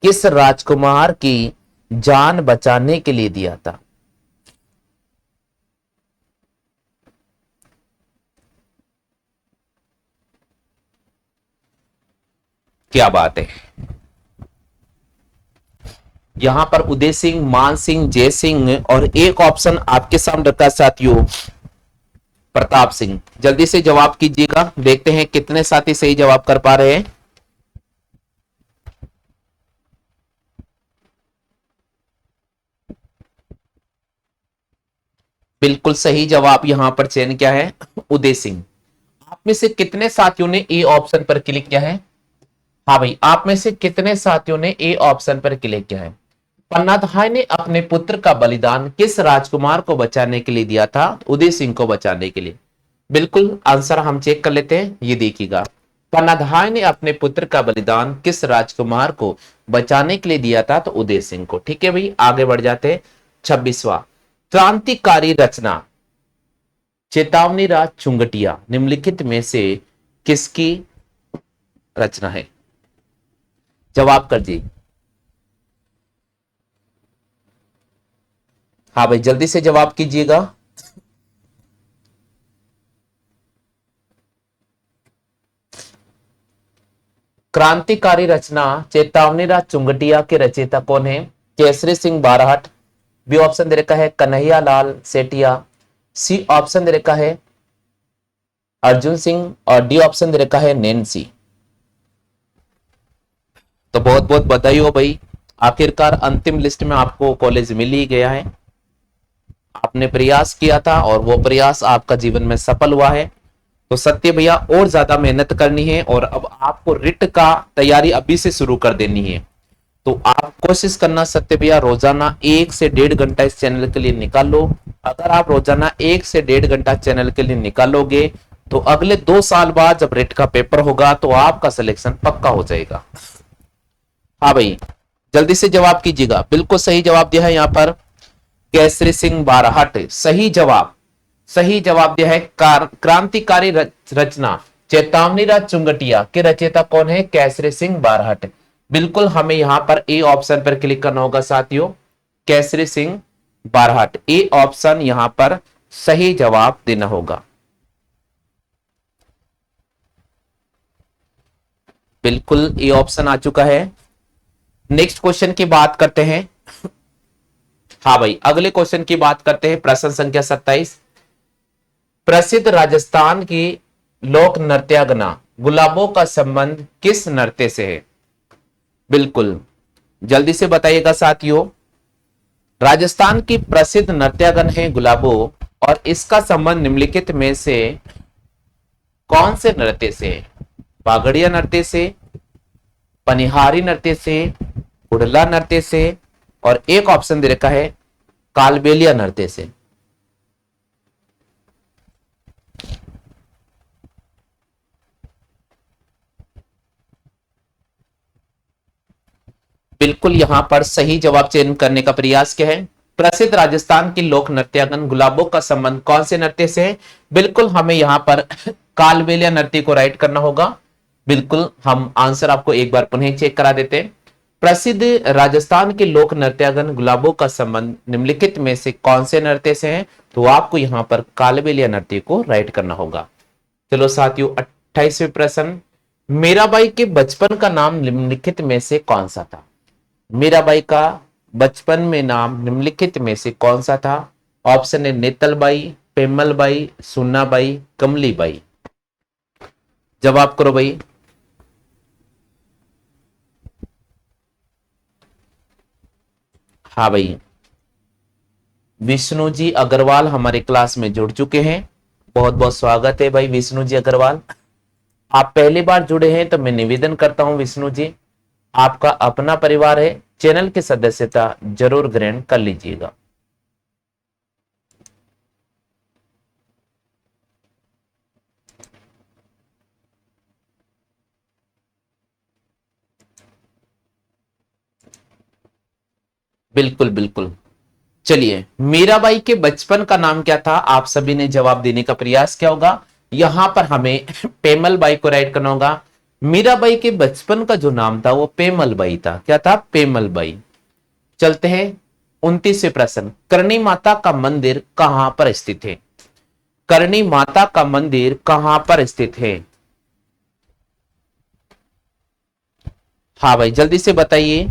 A: किस राजकुमार की जान बचाने के लिए दिया था? क्या बात है। यहां पर उदय सिंह, मान सिंह, जय सिंह और एक ऑप्शन आपके सामने रखा साथियों प्रताप सिंह। जल्दी से जवाब कीजिएगा, देखते हैं कितने साथी सही जवाब कर पा रहे हैं। बिल्कुल सही जवाब यहां पर चयन क्या है? उदय सिंह। आप में से कितने साथियों ने ए ऑप्शन पर क्लिक किया है? हाँ भाई, आप में से कितने साथियों ने ए ऑप्शन पर क्लिक किया है? पन्नाधाय ने अपने पुत्र का बलिदान किस राजकुमार को बचाने के लिए दिया था? उदय सिंह को बचाने के लिए। बिल्कुल आंसर हम चेक कर लेते हैं, ये देखिएगा। पन्नाधाय ने अपने पुत्र का बलिदान किस राजकुमार को बचाने के लिए दिया था? तो उदय सिंह को। ठीक है भाई, आगे बढ़ जाते हैं। 26वां, क्रांतिकारी रचना चेतावनी राज चुंगटिया निम्नलिखित में से किसकी रचना है? जवाब कर दी। हाँ भाई, जल्दी से जवाब कीजिएगा। क्रांतिकारी रचना चेतावनी राज चुंगटिया के रचयिता कौन है? केसरी सिंह बारहट। बी ऑप्शन दे रखा है कन्हैया लाल सेठिया। सी ऑप्शन दे रखा है अर्जुन सिंह। और डी ऑप्शन दे रखा है नैन्सी। तो बहुत बहुत बधाई हो भाई, आखिरकार अंतिम लिस्ट में आपको कॉलेज मिल ही गया है। आपने प्रयास किया था और वो प्रयास आपका जीवन में सफल हुआ है। तो सत्य भैया और ज्यादा मेहनत करनी है और अब आपको रिट का तैयारी अभी से शुरू कर देनी है। तो आप कोशिश करना सत्य भैया, रोजाना 1 से 1.5 घंटा इस चैनल के लिए निकाल लो। अगर आप रोजाना 1 से 1.5 घंटा चैनल के लिए निकालोगे तो अगले 2 साल बाद जब रिट का पेपर होगा तो आपका सिलेक्शन पक्का हो जाएगा। हाँ भाई, जल्दी से जवाब कीजिएगा। बिल्कुल सही जवाब दिया है यहाँ पर केसरी सिंह बारहट। सही जवाब, सही जवाब दिया है। क्रांतिकारी रचना चेतावनी राज चुंगटिया के रचयिता कौन है? केसरी सिंह बारहट। बिल्कुल हमें यहां पर ए ऑप्शन पर क्लिक करना होगा साथियों, केसरी सिंह बारहट। ए ऑप्शन यहां पर सही जवाब देना होगा। बिल्कुल ए ऑप्शन आ चुका है। नेक्स्ट क्वेश्चन की बात करते हैं। हाँ भाई, अगले क्वेश्चन की बात करते हैं। प्रश्न संख्या 27। प्रसिद्ध राजस्थान की लोक नृत्यांगना गुलाबों का संबंध किस नृत्य से है? बिल्कुल जल्दी से बताइएगा साथियों। राजस्थान की प्रसिद्ध नृत्यांगन है गुलाबो और इसका संबंध निम्नलिखित में से कौन से नृत्य से है? बागड़िया नृत्य से, पनिहारी नृत्य से, उड़ला नृत्य से और एक ऑप्शन दे रखा है कालबेलिया नृत्य से। बिल्कुल यहां पर सही जवाब चयन करने का प्रयास किया है। प्रसिद्ध राजस्थान की लोक नृत्यांगन गुलाबों का संबंध कौन से नृत्य से है? बिल्कुल हमें यहां पर कालबेलिया नृत्य को राइट करना होगा। बिल्कुल हम आंसर आपको एक बार पुनः चेक करा देते हैं। प्रसिद्ध राजस्थान के लोक नृत्यांगन गुलाबों का संबंध निम्नलिखित में से कौन से नृत्य से है? तो आपको यहां पर कालबेलिया नृत्य को राइट करना होगा। चलो साथियों, 28वें प्रश्न। मीराबाई के बचपन का नाम निम्नलिखित में से कौन सा था? मीराबाई का बचपन में नाम निम्नलिखित में से कौन सा था? ऑप्शन है नेतलबाई, पेमलबाई, सुन्नाबाई, कमलीबाई। जवाब करो भाई। हाँ भाई, विष्णु जी अग्रवाल हमारे क्लास में जुड़ चुके हैं। बहुत बहुत स्वागत है भाई विष्णु जी अग्रवाल। आप पहली बार जुड़े हैं तो मैं निवेदन करता हूं विष्णु जी, आपका अपना परिवार है, चैनल की सदस्यता जरूर ग्रहण कर लीजिएगा। बिल्कुल बिल्कुल। चलिए, मीराबाई के बचपन का नाम क्या था? आप सभी ने जवाब देने का प्रयास किया होगा। यहां पर हमें पेमल बाई को राइट करना होगा। मीराबाई के बचपन का जो नाम था वो पेमल बाई था। क्या था? पेमल बाई। चलते हैं 29वें प्रश्न। करणी माता का मंदिर कहां पर स्थित है? करणी माता का मंदिर कहां पर स्थित है? हाँ भाई, जल्दी से बताइए।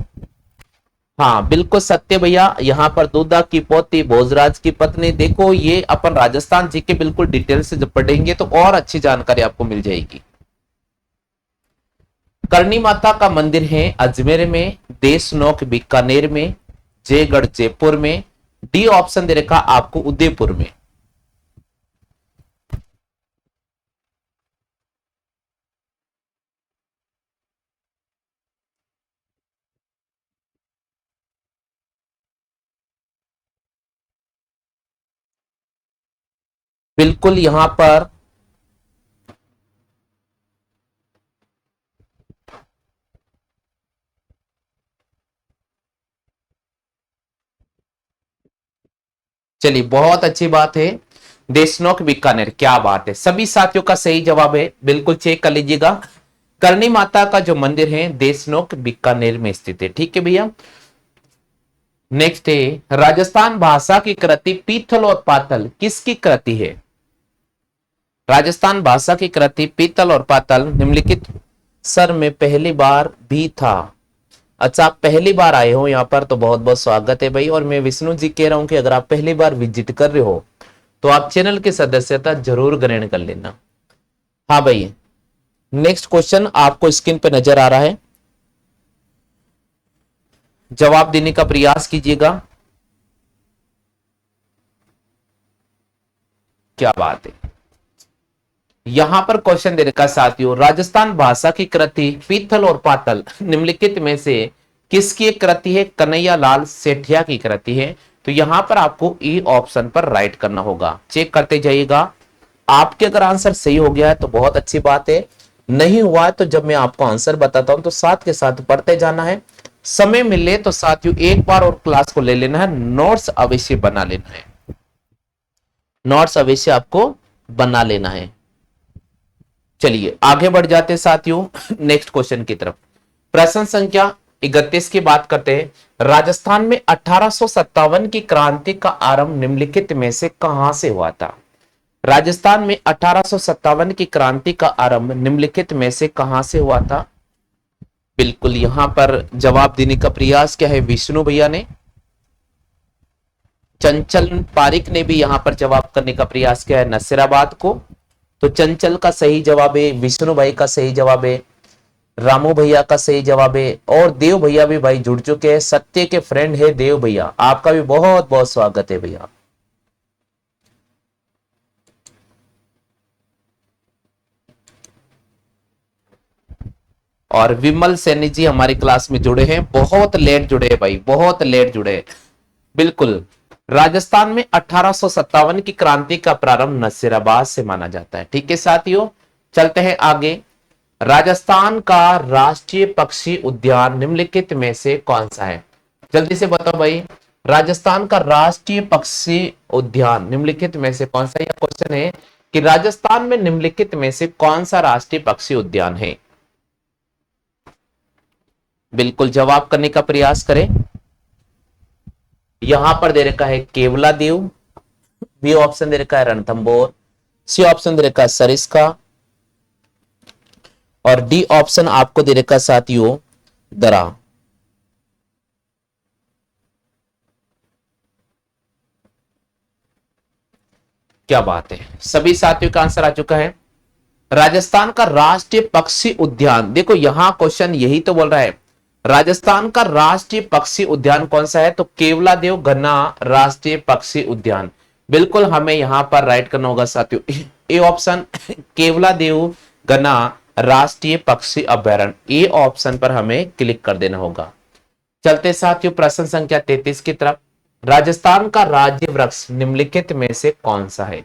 A: हाँ बिल्कुल सत्य भैया, यहाँ पर दूधा की पोती भोजराज की पत्नी। देखो ये अपन राजस्थान जी के बिल्कुल डिटेल से जब पढ़ेंगे तो और अच्छी जानकारी आपको मिल जाएगी। करणी माता का मंदिर है अजमेर में, देशनोक बीकानेर में, जयगढ़ जयपुर में, डी ऑप्शन दे रखा आपको उदयपुर में। बिल्कुल यहां पर चलिए बहुत अच्छी बात है। देशनोक बीकानेर, क्या बात है, सभी साथियों का सही जवाब है, बिल्कुल चेक कर लीजिएगा। करणी माता का जो मंदिर है देशनोक बीकानेर में स्थित है, ठीक है भैया। नेक्स्ट है राजस्थान भाषा की कृति पीथल और पातल किसकी कृति है? राजस्थान भाषा की कृति पीतल और पातल निम्नलिखित सर में पहली बार भी था। अच्छा, आप पहली बार आए हो यहाँ पर तो बहुत बहुत स्वागत है भाई। और मैं विष्णु जी कह रहा हूं कि अगर आप पहली बार विजिट कर रहे हो तो आप चैनल की सदस्यता जरूर ग्रहण कर लेना। हाँ भाई, नेक्स्ट क्वेश्चन आपको स्क्रीन पे नजर आ रहा है, जवाब देने का प्रयास कीजिएगा। क्या बात है, यहां पर क्वेश्चन दे रखा है साथियों, राजस्थान भाषा की कृति पीथल और पातल निम्नलिखित में से किसकी कृति है? कन्हैया लाल सेठिया की कृति है। तो यहां पर आपको ई ऑप्शन पर राइट करना होगा, चेक करते जाइएगा। आपके अगर आंसर सही हो गया है तो बहुत अच्छी बात है, नहीं हुआ है तो जब मैं आपको आंसर बताता हूं तो साथ के साथ पढ़ते जाना है। समय मिले तो साथियों एक बार और क्लास को ले लेना है, नोट्स अवश्य बना लेना है, नोट्स अवश्य आपको बना लेना है। चलिए आगे बढ़ जाते हैं साथियों नेक्स्ट क्वेश्चन की तरफ। प्रश्न संख्या 31 की बात करते हैं। राजस्थान में 1857 की क्रांति का आरंभ निम्नलिखित में से कहां से हुआ था? राजस्थान में 1857 की क्रांति का आरंभ निम्नलिखित में से कहां से हुआ था? बिल्कुल यहां पर जवाब देने का प्रयास क्या है विष्णु भैया ने, चंचल पारिक ने भी यहां पर जवाब करने का प्रयास किया है नसीराबाद को। तो चंचल का सही जवाब है, विष्णु भाई का सही जवाब है, रामू भैया का सही जवाब है, और देव भैया भी भाई जुड़ चुके हैं, सत्य के फ्रेंड है देव भैया, आपका भी बहुत बहुत स्वागत है भैया। और विमल सैनी जी हमारी क्लास में जुड़े हैं, बहुत लेट जुड़े हैं भाई, बहुत लेट जुड़े हैं। बिल्कुल, राजस्थान में 1857 की क्रांति का प्रारंभ नसीराबाद से माना जाता है, ठीक है साथियों। चलते हैं आगे। राजस्थान का राष्ट्रीय पक्षी उद्यान निम्नलिखित में से कौन सा है? जल्दी से बताओ भाई, राजस्थान का राष्ट्रीय पक्षी उद्यान निम्नलिखित में से कौन सा? यह क्वेश्चन है कि राजस्थान में निम्नलिखित में से कौन सा राष्ट्रीय पक्षी उद्यान है? बिल्कुल जवाब करने का प्रयास करें। यहां पर दे रखा है केवला देव, बी ऑप्शन दे रखा है रणथंबोर, सी ऑप्शन दे रखा है सरिस्का, और डी ऑप्शन आपको दे रखा साथियों दरा। क्या बात है, सभी साथियों का आंसर आ चुका है। राजस्थान का राष्ट्रीय पक्षी उद्यान, देखो यहां क्वेश्चन यही तो बोल रहा है, राजस्थान का राष्ट्रीय पक्षी उद्यान कौन सा है? तो केवलादेव घना राष्ट्रीय पक्षी उद्यान, बिल्कुल हमें यहां पर राइट करना होगा साथियों, ए ऑप्शन केवलादेव घना राष्ट्रीय पक्षी अभ्यारण्य, ए ऑप्शन पर हमें क्लिक कर देना होगा। चलते साथियों प्रश्न संख्या 33 की तरफ। राजस्थान का राज्य वृक्ष निम्नलिखित में से कौन सा है?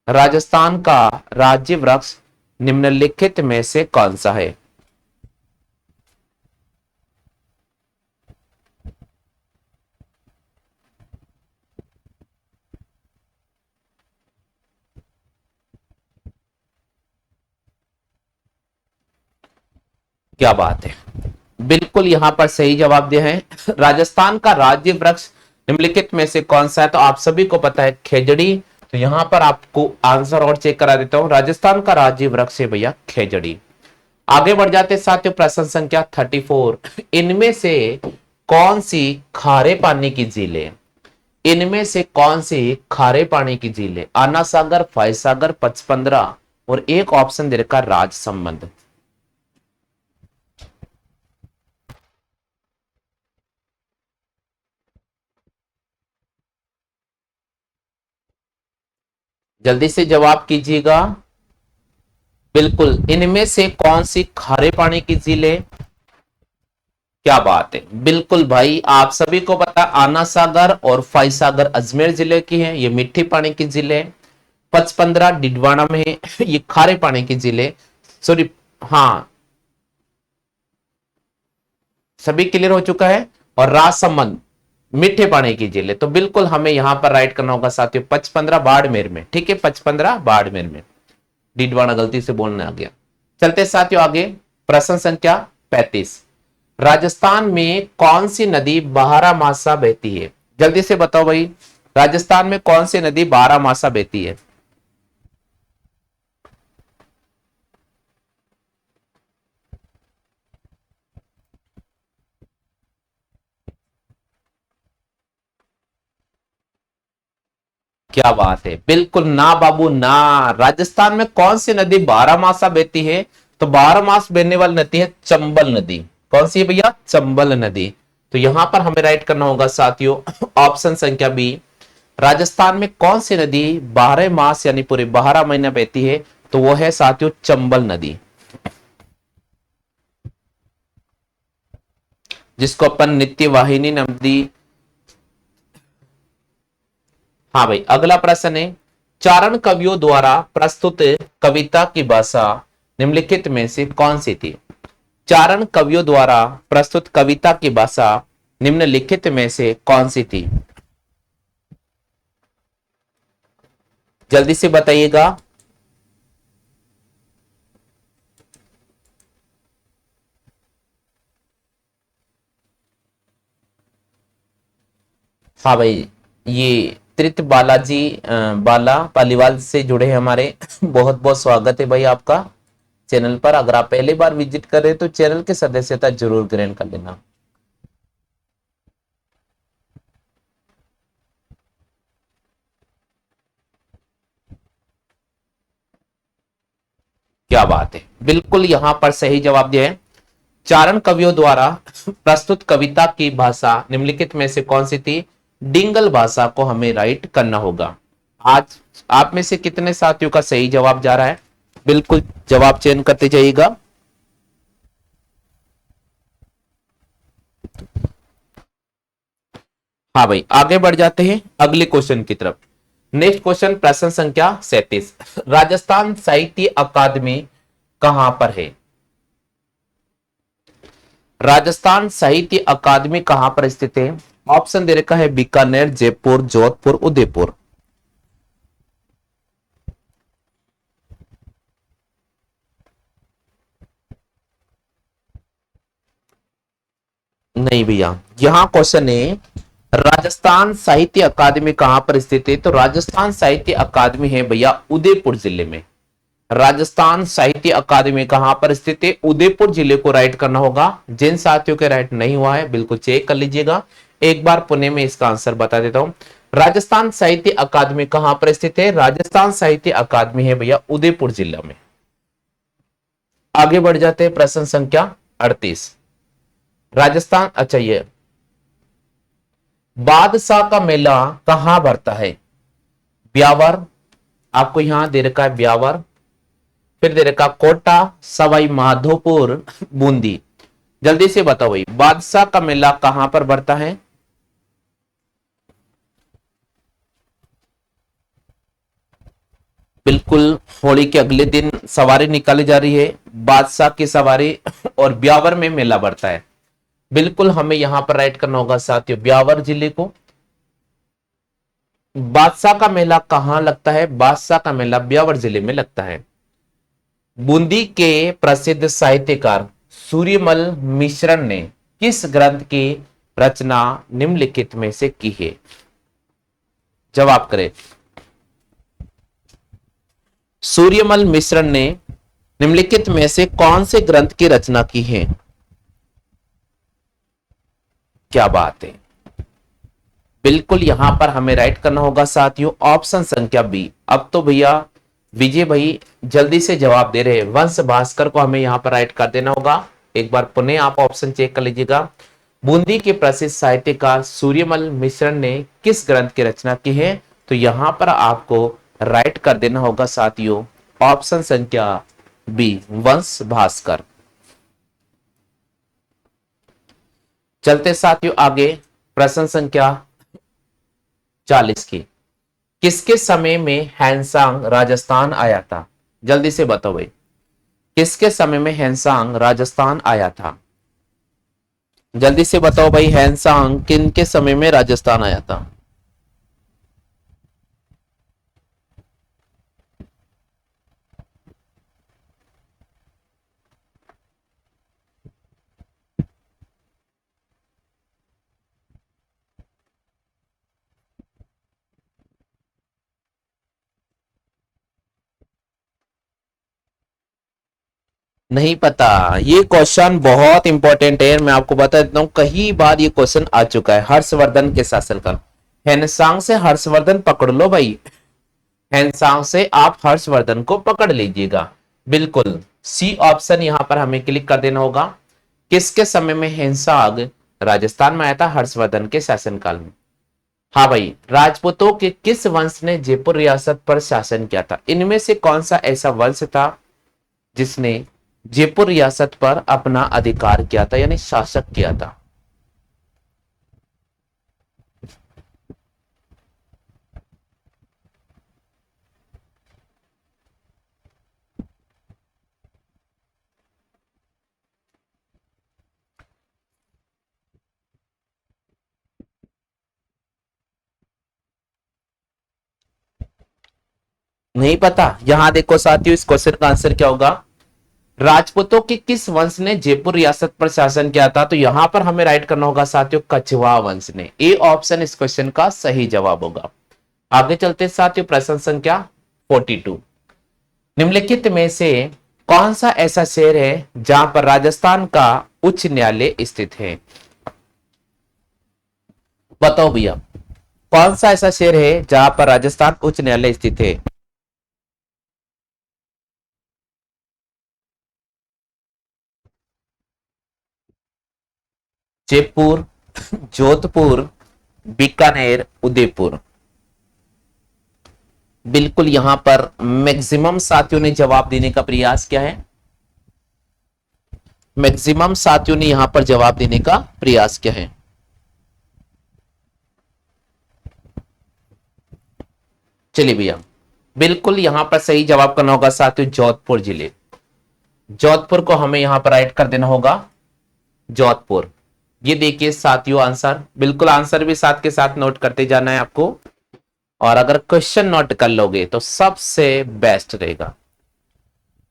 A: राजस्थान का राज्य वृक्ष निम्नलिखित में से कौन सा है? क्या बात है, बिल्कुल यहां पर सही जवाब दिया है। राजस्थान का राज्य वृक्ष निम्नलिखित में से कौन सा है? तो आप सभी को पता है खेजड़ी। तो यहां पर आपको आंसर और चेक करा देता हूं, राजस्थान का राज्य वृक्ष है भैया खेजड़ी। आगे बढ़ जाते साथियों प्रश्न संख्या 34। इनमें से कौन सी खारे पानी की झील है? इनमें से कौन सी खारे पानी की झील है? आना सागर, फाय सागर, 55 और एक ऑप्शन दे रखा राज संबंध। जल्दी से जवाब कीजिएगा। बिल्कुल, इनमें से कौन सी खारे पानी की झील है? क्या बात है, बिल्कुल भाई आप सभी को पता, आना सागर और फाई सागर अजमेर जिले की है, ये मीठी पानी की झील है। 55 डिडवाना में है, ये खारे पानी की झील है। सॉरी, हाँ सभी क्लियर हो चुका है। और राजसमंद, मीठे पानी की झीलें, तो बिल्कुल हमें यहां पर राइट करना होगा साथियों 55 बाड़मेर में। ठीक है, 55 बाड़मेर में। डीडवाना गलती से बोलने आ गया। चलते साथियों आगे, प्रश्न संख्या 35। राजस्थान में कौन सी नदी बारहमासा बहती है? जल्दी से बताओ भाई, राजस्थान में कौन सी नदी बारहमासा बहती है? क्या बात है, बिल्कुल ना बाबू ना। राजस्थान में कौन सी नदी बारहमासा बहती है? तो बारहमास बहने वाली नदी है चंबल नदी। कौन सी है भैया? चंबल नदी। तो यहां पर हमें राइट करना होगा साथियों ऑप्शन संख्या बी। राजस्थान में कौन सी नदी 12 मास यानी पूरे 12 महीने बहती है? तो वो है साथियों चंबल नदी, जिसको अपन नित्य वाहिनी नदी। हाँ भाई, अगला प्रश्न है, चारण कवियों द्वारा प्रस्तुत कविता की भाषा निम्नलिखित में से कौन सी थी? चारण कवियों द्वारा प्रस्तुत कविता की भाषा निम्नलिखित में से कौन सी थी? जल्दी से बताइएगा। हाँ भाई, ये त्रित बालाजी बाला पालीवाल से जुड़े हैं हमारे बहुत बहुत स्वागत है भाई आपका चैनल पर। अगर आप पहली बार विजिट कर रहे हैं तो चैनल की सदस्यता जरूर ग्रहण कर लेना। क्या बात है, बिल्कुल यहां पर सही जवाब दिया है। चारण कवियों द्वारा प्रस्तुत कविता की भाषा निम्नलिखित में से कौन सी थी? डिंगल भाषा को हमें राइट करना होगा। आज आप में से कितने साथियों का सही जवाब जा रहा है? बिल्कुल जवाब चयन करते जाइएगा। हाँ भाई, आगे बढ़ जाते हैं अगले क्वेश्चन की तरफ। नेक्स्ट क्वेश्चन, प्रश्न संख्या 37। राजस्थान साहित्य अकादमी कहां पर है? राजस्थान साहित्य अकादमी कहां पर स्थित है? ऑप्शन दे रखा है बीकानेर, जयपुर, जोधपुर, उदयपुर। नहीं भैया, यहां क्वेश्चन है राजस्थान साहित्य अकादमी कहां पर स्थित है? तो राजस्थान साहित्य अकादमी है भैया उदयपुर जिले में। राजस्थान साहित्य अकादमी कहां पर स्थित है? उदयपुर जिले को राइट करना होगा। जिन साथियों के राइट नहीं हुआ है बिल्कुल चेक कर लीजिएगा। एक बार पुणे में इसका आंसर बता देता हूं। राजस्थान साहित्य अकादमी कहां पर स्थित है? राजस्थान साहित्य अकादमी है भैया उदयपुर जिला में। आगे बढ़ जाते हैं, प्रश्न संख्या 38। राजस्थान, अच्छा ये बादशाह का मेला कहां भरता है? ब्यावर, आपको यहां दे रखा है ब्यावर, फिर दे रखा कोटा, सवाई माधोपुर, बूंदी। जल्दी से बताओ भाई, बादशाह का मेला कहां पर भरता है? बिल्कुल, होली के अगले दिन सवारी निकाली जा रही है, बादशाह की सवारी और ब्यावर में मेला भरता है। बिल्कुल हमें यहां पर राइट करना होगा साथियों ब्यावर जिले को। बादशाह का मेला कहां लगता है? बादशाह का मेला ब्यावर जिले में लगता है। बूंदी के प्रसिद्ध साहित्यकार सूर्यमल मिश्रण ने किस ग्रंथ की रचना निम्नलिखित में से की है? जवाब करें। सूर्यमल मिश्रण ने निम्नलिखित में से कौन से ग्रंथ की रचना की है? क्या बात है, बिल्कुल यहां पर हमें राइट करना होगा साथियों ऑप्शन संख्या बी। अब तो भैया विजय भाई जल्दी से जवाब दे रहे हैं, वंश भास्कर को हमें यहां पर राइट कर देना होगा। एक बार पुनः आप ऑप्शन चेक कर लीजिएगा। बूंदी के प्रसिद्ध साहित्यकार सूर्यमल मिश्रण ने किस ग्रंथ की रचना की है? तो यहां पर आपको राइट कर देना होगा साथियों ऑप्शन संख्या बी, वंश भास्कर। चलते साथियों आगे, प्रश्न संख्या 40 की। किसके समय में हैंसांग राजस्थान आया था? जल्दी से बताओ भाई, किसके समय में हैंसांग राजस्थान आया था? जल्दी से बताओ भाई, हैंसांग किन के समय में राजस्थान आया था? नहीं पता? ये क्वेश्चन बहुत इंपॉर्टेंट है, मैं आपको बता देता हूँ, कई बार ये क्वेश्चन आ चुका है। हर्षवर्धन के शासनकाल। हैंसांग से हर्षवर्धन पकड़ लो भाई, हैंसांग से आप हर्षवर्धन को पकड़ लीजिएगा। बिल्कुल सी ऑप्शन यहां पर हमें क्लिक कर देना होगा। किसके समय में हैंसांग राजस्थान में आया था? हर्षवर्धन के शासनकाल में। हाँ भाई, राजपूतों के किस वंश ने जयपुर रियासत पर शासन किया था? इनमें से कौन सा ऐसा वंश था जिसने जयपुर रियासत पर अपना अधिकार किया था, यानी शासक किया था? नहीं पता? यहां देखो साथियों, इस क्वेश्चन का आंसर क्या होगा? राजपूतों के किस वंश ने जयपुर रियासत पर शासन किया था? तो यहां पर हमें राइट करना होगा साथियों, कछवा वंश ने। ए ऑप्शन इस क्वेश्चन का सही जवाब होगा। आगे चलते साथियों, प्रश्न संख्या 42। निम्नलिखित में से कौन सा ऐसा शहर है जहां पर राजस्थान का उच्च न्यायालय स्थित है? बताओ भैया, कौन सा ऐसा शहर है जहां पर राजस्थान उच्च न्यायालय स्थित है? जयपुर, जोधपुर, बीकानेर, उदयपुर। बिल्कुल यहां पर मैक्सिमम साथियों ने जवाब देने का प्रयास किया है। मैक्सिमम साथियों ने यहां पर जवाब देने का प्रयास किया है। चलिए भैया, बिल्कुल यहां पर सही जवाब करना होगा साथियों, जोधपुर जिले। जोधपुर को हमें यहां पर राइट कर देना होगा, जोधपुर। ये देखिए साथियों आंसर, बिल्कुल आंसर भी साथ के साथ नोट करते जाना है आपको, और अगर क्वेश्चन नोट कर लोगे तो सबसे बेस्ट रहेगा।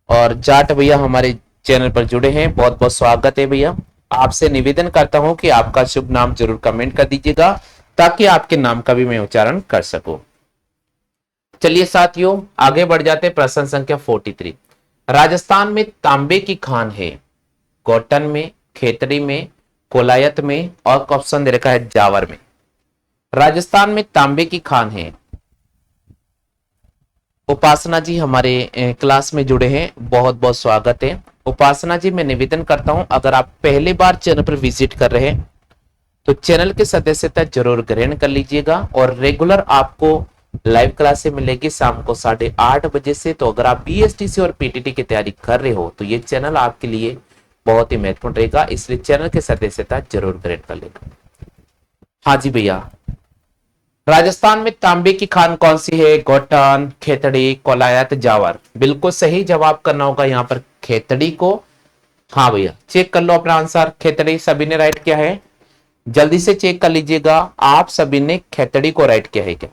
A: और जाट भैया हमारे चैनल पर जुड़े हैं, बहुत बहुत स्वागत है भैया। आपसे निवेदन करता हूं कि आपका शुभ नाम जरूर कमेंट कर दीजिएगा, ताकि आपके नाम का भी मैं उच्चारण कर सकूं। चलिए साथियों, आगे बढ़ जाते हैं। प्रश्न संख्या 43। राजस्थान में तांबे की खान है, कॉटन में, खेतड़ी में, कोलायत में, और ऑप्शन दे रखा है जावर में। राजस्थान में तांबे की खान है। उपासना जी हमारे क्लास में जुड़े हैं, बहुत बहुत स्वागत है। उपासना जी, मैं निवेदन करता हूं, अगर आप पहली बार चैनल पर विजिट कर रहे हैं तो चैनल की सदस्यता जरूर ग्रहण कर लीजिएगा, और रेगुलर आपको लाइव क्लासें मिलेगी शाम को 8:30 बजे से। तो अगर आप बीएसटीसी और पीटीटी की तैयारी कर रहे हो तो ये चैनल आपके लिए बहुत ही महत्वपूर्ण रहेगा, इसलिए चैनल की सदस्यता जरूर ग्रहण कर लेगा। हाँ जी भैया, राजस्थान में तांबे की खान कौन सी है? गोटन, खेतड़ी, कोलायत, जावर। बिल्कुल सही जवाब करना होगा यहाँ पर खेतड़ी को। हाँ भैया, चेक कर लो अपना आंसर। खेतड़ी सभी ने राइट किया है? जल्दी से चेक कर लीजिएगा, आप सभी ने खेतड़ी को राइट किया है क्या?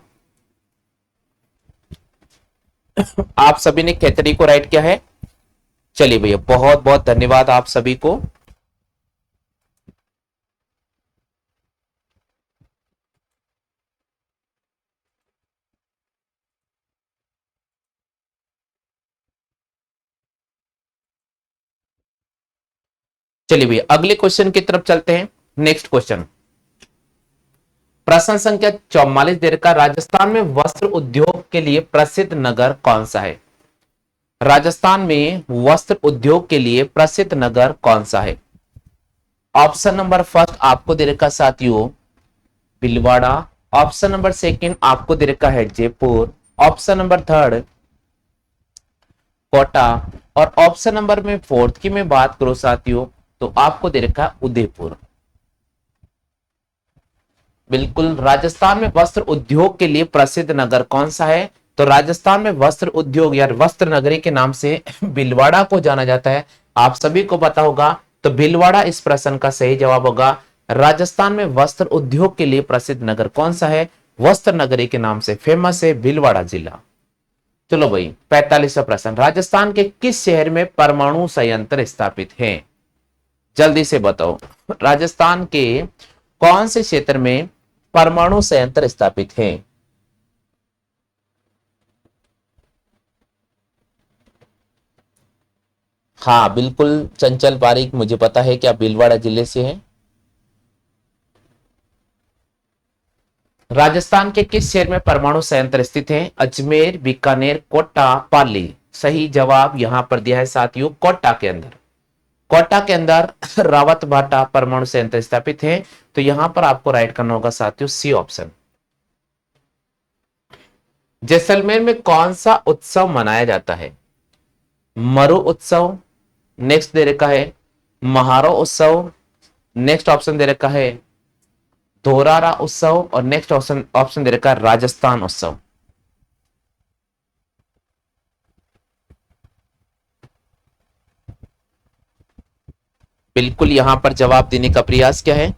A: आप सभी ने खेतड़ी को राइट किया है? चलिए भैया, बहुत बहुत धन्यवाद आप सभी को। चलिए भैया, अगले क्वेश्चन की तरफ चलते हैं। नेक्स्ट क्वेश्चन, प्रश्न संख्या 44 दे रखा, राजस्थान में वस्त्र उद्योग के लिए प्रसिद्ध नगर कौन सा है? राजस्थान में वस्त्र उद्योग के लिए प्रसिद्ध नगर कौन सा है? ऑप्शन नंबर फर्स्ट आपको दे रखा साथियों, भीलवाड़ा। ऑप्शन नंबर सेकंड आपको दे रखा है Jaipur. Option number third, Kota. और ऑप्शन नंबर में फोर्थ की मैं बात करूं साथियों, तो आपको दे रखा है उदयपुर। बिल्कुल, राजस्थान में वस्त्र उद्योग के लिए प्रसिद्ध नगर कौन सा है? तो राजस्थान में वस्त्र उद्योग या वस्त्र नगरी के नाम से भीलवाड़ा को जाना जाता है। आप सभी को पता होगा तो भीलवाड़ा इस प्रश्न का सही जवाब होगा। राजस्थान में वस्त्र उद्योग के लिए प्रसिद्ध नगर कौन सा है? वस्त्र नगरी के नाम से फेमस है भीलवाड़ा जिला। चलो भाई 45वां प्रश्न, राजस्थान के किस शहर में परमाणु संयंत्र स्थापित है? जल्दी से बताओ, राजस्थान के कौन से क्षेत्र में परमाणु संयंत्र स्थापित है? हाँ बिल्कुल चंचल पारिक, मुझे पता है कि आप भीलवाड़ा जिले से हैं। राजस्थान के किस शहर में परमाणु संयंत्र स्थित है? अजमेर, बीकानेर, कोटा, पाली। सही जवाब यहां पर दिया है साथियों, कोटा के अंदर। कोटा के अंदर रावत भाटा परमाणु संयंत्र स्थापित है। तो यहां पर आपको राइट करना होगा साथियों सी ऑप्शन। जैसलमेर में कौन सा उत्सव मनाया जाता है? मरु उत्सव, नेक्स्ट दे रखा है महारो उत्सव, नेक्स्ट ऑप्शन दे रखा है धोरारा उत्सव, और नेक्स्ट ऑप्शन ऑप्शन दे रखा है राजस्थान उत्सव। बिल्कुल यहां पर जवाब देने का प्रयास क्या है?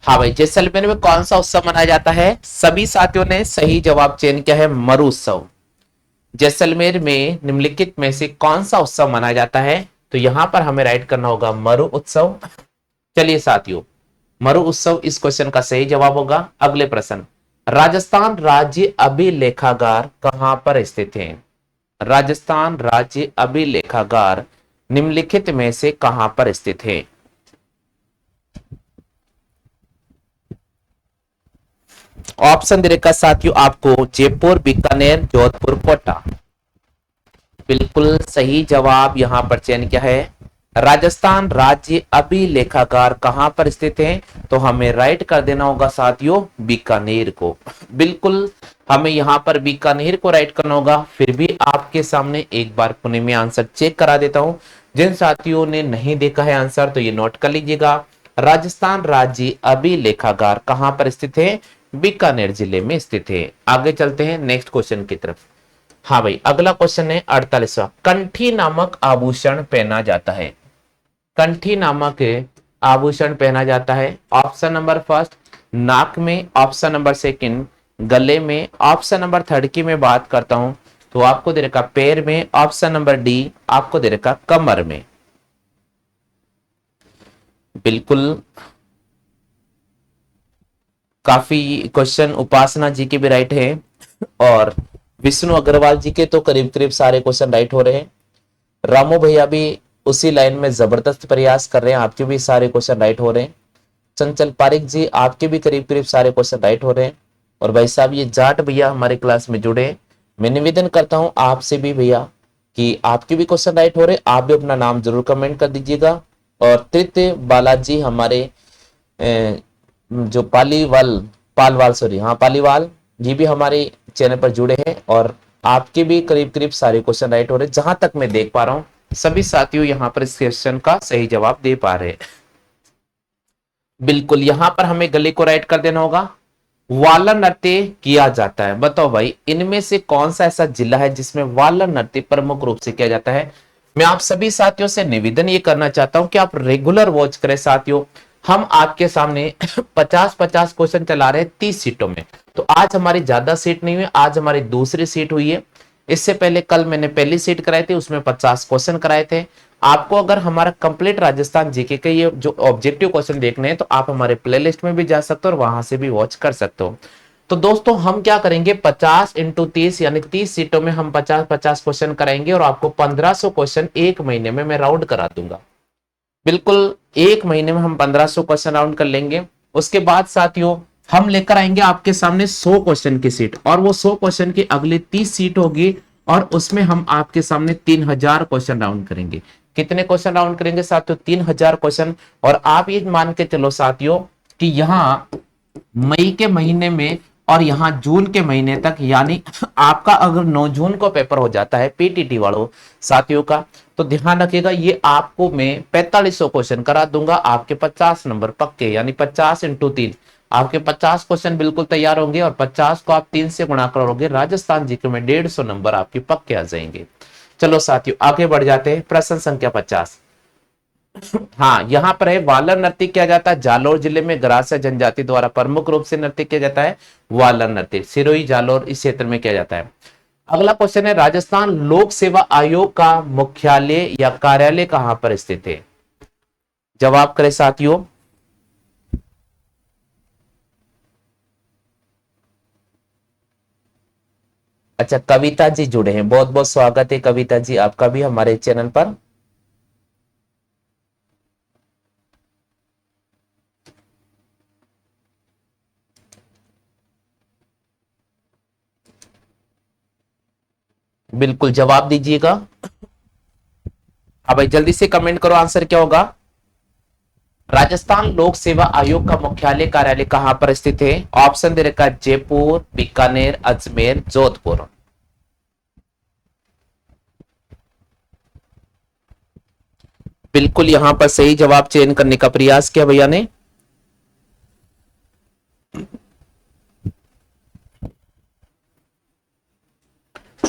A: हाँ भाई, जैसलमेर में कौन सा उत्सव मनाया जाता है? सभी साथियों ने सही जवाब चयन किया है, मरु उत्सव। जैसलमेर में निम्नलिखित में से कौन सा उत्सव मनाया जाता है? तो यहां पर हमें राइट करना होगा मरु उत्सव। चलिए साथियों, मरु उत्सव इस क्वेश्चन का सही जवाब होगा। अगले प्रश्न, राजस्थान राज्य अभिलेखागार कहां पर स्थित है? राजस्थान राज्य अभिलेखागार निम्नलिखित में से कहां पर स्थित है? ऑप्शन दे रखा साथियों आपको जयपुर, बीकानेर, जोधपुर, कोटा। बिल्कुल सही जवाब यहां पर चयन किया है। राजस्थान राज्य अभिलेखागार कहां पर स्थित है? तो हमें राइट कर देना होगा साथियों बीकानेर को। बिल्कुल हमें यहां पर बीकानेर को राइट करना होगा। फिर भी आपके सामने एक बार पुणे में आंसर चेक करा देता हूं। जिन साथियों ने नहीं देखा है आंसर तो ये नोट कर लीजिएगा। राजस्थान राज्य अभिलेखागार कहां पर स्थित है? बीकानेर जिले में स्थित है। आगे चलते हैं नेक्स्ट क्वेश्चन की तरफ। हाँ भाई, अगला क्वेश्चन है 48वां, कंठी नामक आभूषण पहना जाता है। कंठी नामक आभूषण पहना जाता है। ऑप्शन नंबर फर्स्ट नाक में, ऑप्शन नंबर सेकंड गले में, ऑप्शन नंबर थर्ड की मैं बात करता हूं तो आपको दे रखा पैर में, ऑप्शन नंबर डी आपको दे रखा कमर में। बिल्कुल काफी क्वेश्चन उपासना जी के भी राइट है और विष्णु अग्रवाल जी के तो करीब करीब सारे क्वेश्चन राइट हो रहे हैं। रामू भैया भी उसी लाइन में जबरदस्त प्रयास कर रहे हैं, आपके भी सारे क्वेश्चन राइट हो रहे हैं। चंचल पारिक जी आपके भी करीब करीब सारे क्वेश्चन राइट हो रहे हैं। और भाई साहब ये जाट भैया हमारे क्लास में जुड़े हैं। मैं निवेदन करता हूं आपसे भी भैया कि आपके भी क्वेश्चन राइट हो रहे हैं, आप भी अपना नाम जरूर कमेंट कर दीजिएगा। और तृतीय बालाजी हमारे जो पालीवाल सॉरी हाँ पालीवाल ये भी हमारे चैनल पर जुड़े हैं और आपके भी करीब करीब सारे क्वेश्चन राइट हो रहे हैं। जहां तक मैं देख पा रहा हूं सभी साथियों यहां पर इस क्वेश्चन का सही जवाब दे पा रहे हैं। बिल्कुल यहां पर हमें गले को राइट कर देना होगा। वाला नृत्य किया जाता है, बताओ भाई इनमें से कौन सा ऐसा जिला है जिसमें वाला नृत्य प्रमुख रूप से किया जाता है? मैं आप सभी साथियों से निवेदन ये करना चाहता हूं कि आप रेगुलर वॉच करें साथियों। हम आपके सामने 50-50 क्वेश्चन चला रहे हैं 30 सीटों में। तो आज हमारी ज्यादा सीट नहीं हुई, आज हमारी दूसरी सीट हुई है। इससे पहले कल मैंने पहली सीट कराई थी, उसमें 50 क्वेश्चन कराए थे। आपको अगर हमारा कंप्लीट राजस्थान जीके के ये जो ऑब्जेक्टिव क्वेश्चन देखने हैं तो आप हमारे प्लेलिस्ट में भी जा सकते हो और वहां से भी वॉच कर सकते हो। तो दोस्तों हम क्या करेंगे 50 इंटू 30 यानी 30 सीटों में हम 50-50 क्वेश्चन कराएंगे और आपको 1500 क्वेश्चन एक महीने में मैं राउंड करा दूंगा। बिल्कुल एक महीने में हम 1500 क्वेश्चन राउंड कर लेंगे। उसके बाद साथियों हम लेकर आएंगे आपके सामने 100 क्वेश्चन की सीट और वो 100 क्वेश्चन की अगली 30 सीट होगी और उसमें हम आपके सामने 3000 क्वेश्चन राउंड करेंगे। कितने क्वेश्चन राउंड करेंगे साथियों? 3000 क्वेश्चन। और आप ये मान के चलो साथियों कि यहाँ मई के महीने में और यहाँ जून के महीने तक यानी आपका अगर 9 जून को पेपर हो जाता है पीटीटी वालों साथियों का तो ध्यान रखिएगा ये आपको मैं 4500 क्वेश्चन करा दूंगा। आपके 50 नंबर पक्के यानी 50 इंटू 3 आपके 50 क्वेश्चन बिल्कुल तैयार होंगे और 50 को आप 3 से गुणा करोगे राजस्थान जीके में 150 नंबर आपके पक्के आ जाएंगे। चलो साथियों आगे बढ़ जाते हैं। प्रश्न संख्या 50। हाँ, यहाँ पर है वालर नृत्य किया जाता है जालोर जिले में ग्रास्य जनजाति द्वारा प्रमुख रूप से नृत्य किया जाता है। वालर नृत्य सिरोही जालोर इस क्षेत्र में किया जाता है। अगला क्वेश्चन है राजस्थान लोक सेवा आयोग का मुख्यालय या कार्यालय कहां पर स्थित है? जवाब करें साथियों। अच्छा, कविता जी जुड़े हैं, बहुत बहुत स्वागत है कविता जी आपका भी हमारे चैनल पर। बिल्कुल जवाब दीजिएगा। हाँ भाई जल्दी से कमेंट करो, आंसर क्या होगा? राजस्थान लोक सेवा आयोग का मुख्यालय कार्यालय कहां पर स्थित है? ऑप्शन दे रखा है जयपुर, बीकानेर, अजमेर, जोधपुर। बिल्कुल यहां पर सही जवाब चयन करने का प्रयास किया भैया ने।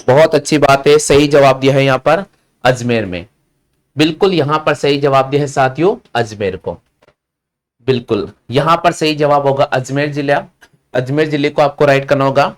A: बहुत अच्छी बात है, सही जवाब दिया है यहां पर अजमेर में। बिल्कुल यहां पर सही जवाब दिया है साथियों अजमेर को। बिल्कुल यहां पर सही जवाब होगा अजमेर जिला। अजमेर जिले को आपको राइट करना होगा।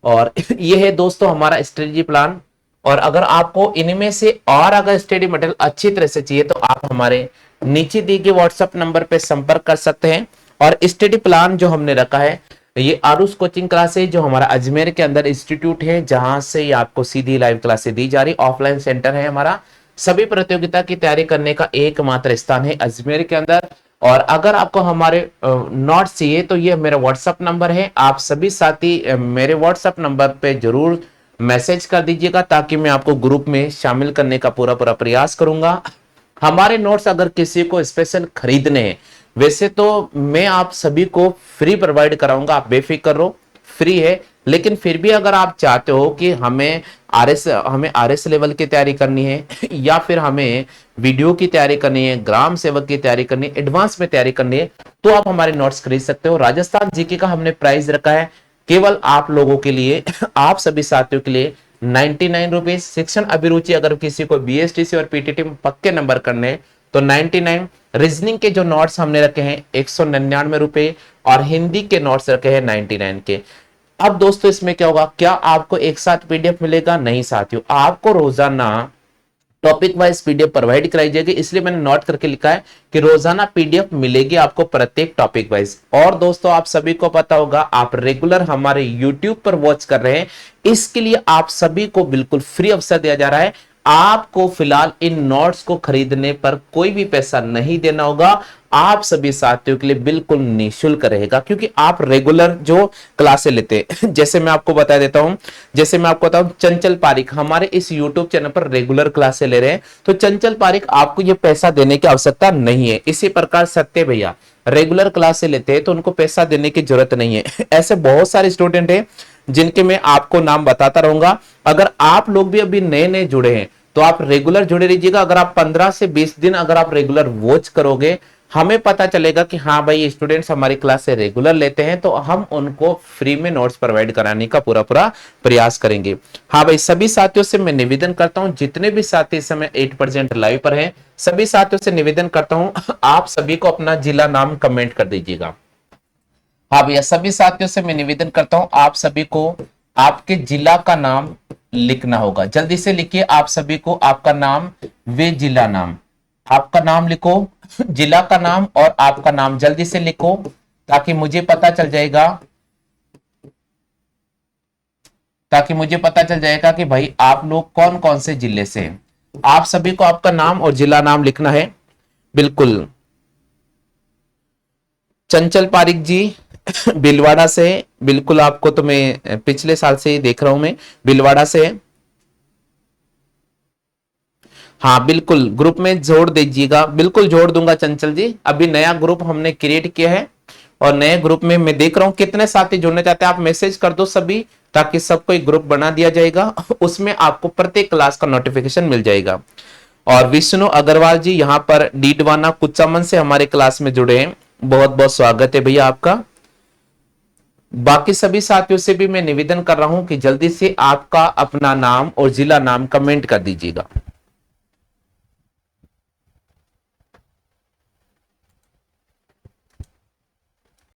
A: और ये है दोस्तों हमारा स्ट्रेटजी प्लान। और अगर आपको इनमें से और अगर स्टडी मटेरियल अच्छी तरह से चाहिए तो आप हमारे नीचे दिए गए व्हाट्सएप नंबर पे संपर्क कर सकते हैं। और स्टडी प्लान जो हमने रखा है ये आरुष कोचिंग क्लास है जो हमारा अजमेर के अंदर इंस्टीट्यूट है जहां से आपको सीधी लाइव क्लासेस दी जा रही। ऑफलाइन सेंटर है हमारा। सभी प्रतियोगिता की तैयारी करने का एकमात्र स्थान है अजमेर के अंदर। और अगर आपको हमारे नोट्स चाहिए तो ये मेरा व्हाट्सएप नंबर है। आप सभी साथी मेरे व्हाट्सएप नंबर पे जरूर मैसेज कर दीजिएगा ताकि मैं आपको ग्रुप में शामिल करने का पूरा पूरा प्रयास करूंगा। हमारे नोट्स अगर किसी को स्पेशल खरीदने हैं, वैसे तो मैं आप सभी को फ्री प्रोवाइड कराऊंगा, आप बेफिक्र रहो, फ्री है। लेकिन फिर भी अगर आप चाहते हो कि हमें आरएस लेवल की तैयारी करनी है या फिर हमें वीडियो की तैयारी करनी है, ग्राम सेवक की तैयारी करनी है, एडवांस में तैयारी करनी है, तो आप हमारे नोट्स खरीद सकते हो। राजस्थान जीके का हमने प्राइस रखा है केवल आप लोगों के लिए, आप सभी साथियों के लिए 99 रुपीज। शिक्षण अभिरुचि अगर किसी को बीएसटीसी और पीटीटी में पक्के नंबर करने हैं तो 99। रीजनिंग के जो नोट्स हमने रखे हैं 199 रुपए और हिंदी के नोट्स रखे हैं 99 के। अब दोस्तों इसमें क्या होगा, क्या आपको एक साथ पीडीएफ मिलेगा? नहीं साथियों, आपको रोजाना टॉपिक वाइज पीडीएफ प्रोवाइड कराई जाएगी। इसलिए मैंने नोट करके लिखा है कि रोजाना पीडीएफ मिलेगी आपको प्रत्येक टॉपिक वाइज। और दोस्तों आप सभी को पता होगा आप रेगुलर हमारे यूट्यूब पर वॉच कर रहे हैं, इसके लिए आप सभी को बिल्कुल फ्री अवसर दिया जा रहा है। आपको फिलहाल इन नोट्स को खरीदने पर कोई भी पैसा नहीं देना होगा। आप सभी साथियों के लिए बिल्कुल निःशुल्क रहेगा क्योंकि आप रेगुलर जो क्लासेस लेते हैं जैसे मैं आपको बता देता हूं, जैसे मैं आपको बताऊं चंचल पारिक हमारे इस YouTube चैनल पर रेगुलर क्लासेस ले रहे हैं, तो चंचल पारिक आपको ये पैसा देने की आवश्यकता नहीं है। इसी प्रकार सत्य भैया रेगुलर क्लासेस लेते हैं तो उनको पैसा देने की जरूरत नहीं है। ऐसे बहुत सारे स्टूडेंट हैं जिनके मैं आपको नाम बताता रहूंगा। अगर आप लोग भी अभी नए नए जुड़े हैं तो आप रेगुलर जुड़े रहिएगा। अगर आप 15 से 20 दिन अगर आप रेगुलर वॉच करोगे, हमें पता चलेगा कि हाँ भाई स्टूडेंट्स हमारी क्लास से रेगुलर लेते हैं, तो हम उनको फ्री में नोट्स प्रोवाइड कराने का पूरा पूरा प्रयास करेंगे। हाँ भाई सभी साथियों से मैं निवेदन करता हूं, जितने भी साथी इस समय 8% लाइव पर हैं, सभी साथियों से निवेदन करता हूं आप सभी को अपना जिला नाम कमेंट कर दीजिएगा। हाँ भैया सभी साथियों से मैं निवेदन करता हूं आप सभी को आपके जिला का नाम लिखना होगा। जल्दी से लिखिए आप सभी को आपका नाम वे जिला नाम, आपका नाम लिखो, जिला का नाम और आपका नाम जल्दी से लिखो ताकि मुझे पता चल जाएगा, कि भाई आप लोग कौन कौन से जिले से हैं। आप सभी को आपका नाम और जिला नाम लिखना है। बिल्कुल चंचल पारिक जी बिलवाड़ा से, बिल्कुल आपको तो मैं पिछले साल से ही देख रहा हूं, मैं बिलवाड़ा से। हाँ बिल्कुल ग्रुप में जोड़ दीजिएगा, बिल्कुल जोड़ दूंगा चंचल जी। अभी नया ग्रुप हमने क्रिएट किया है और नए ग्रुप में मैं देख रहा हूं कितने साथी जुड़ने चाहते हैं। आप मैसेज कर दो सभी ताकि सबको एक ग्रुप बना दिया जाएगा, उसमें आपको प्रत्येक क्लास का नोटिफिकेशन मिल जाएगा। और विष्णु अग्रवाल जी यहाँ पर डीडवाना कुचामन से हमारे क्लास में जुड़े हैं, बहुत बहुत स्वागत है भैया आपका। बाकी सभी साथियों से भी मैं निवेदन कर रहा हूं कि जल्दी से आपका अपना नाम और जिला नाम कमेंट कर दीजिएगा।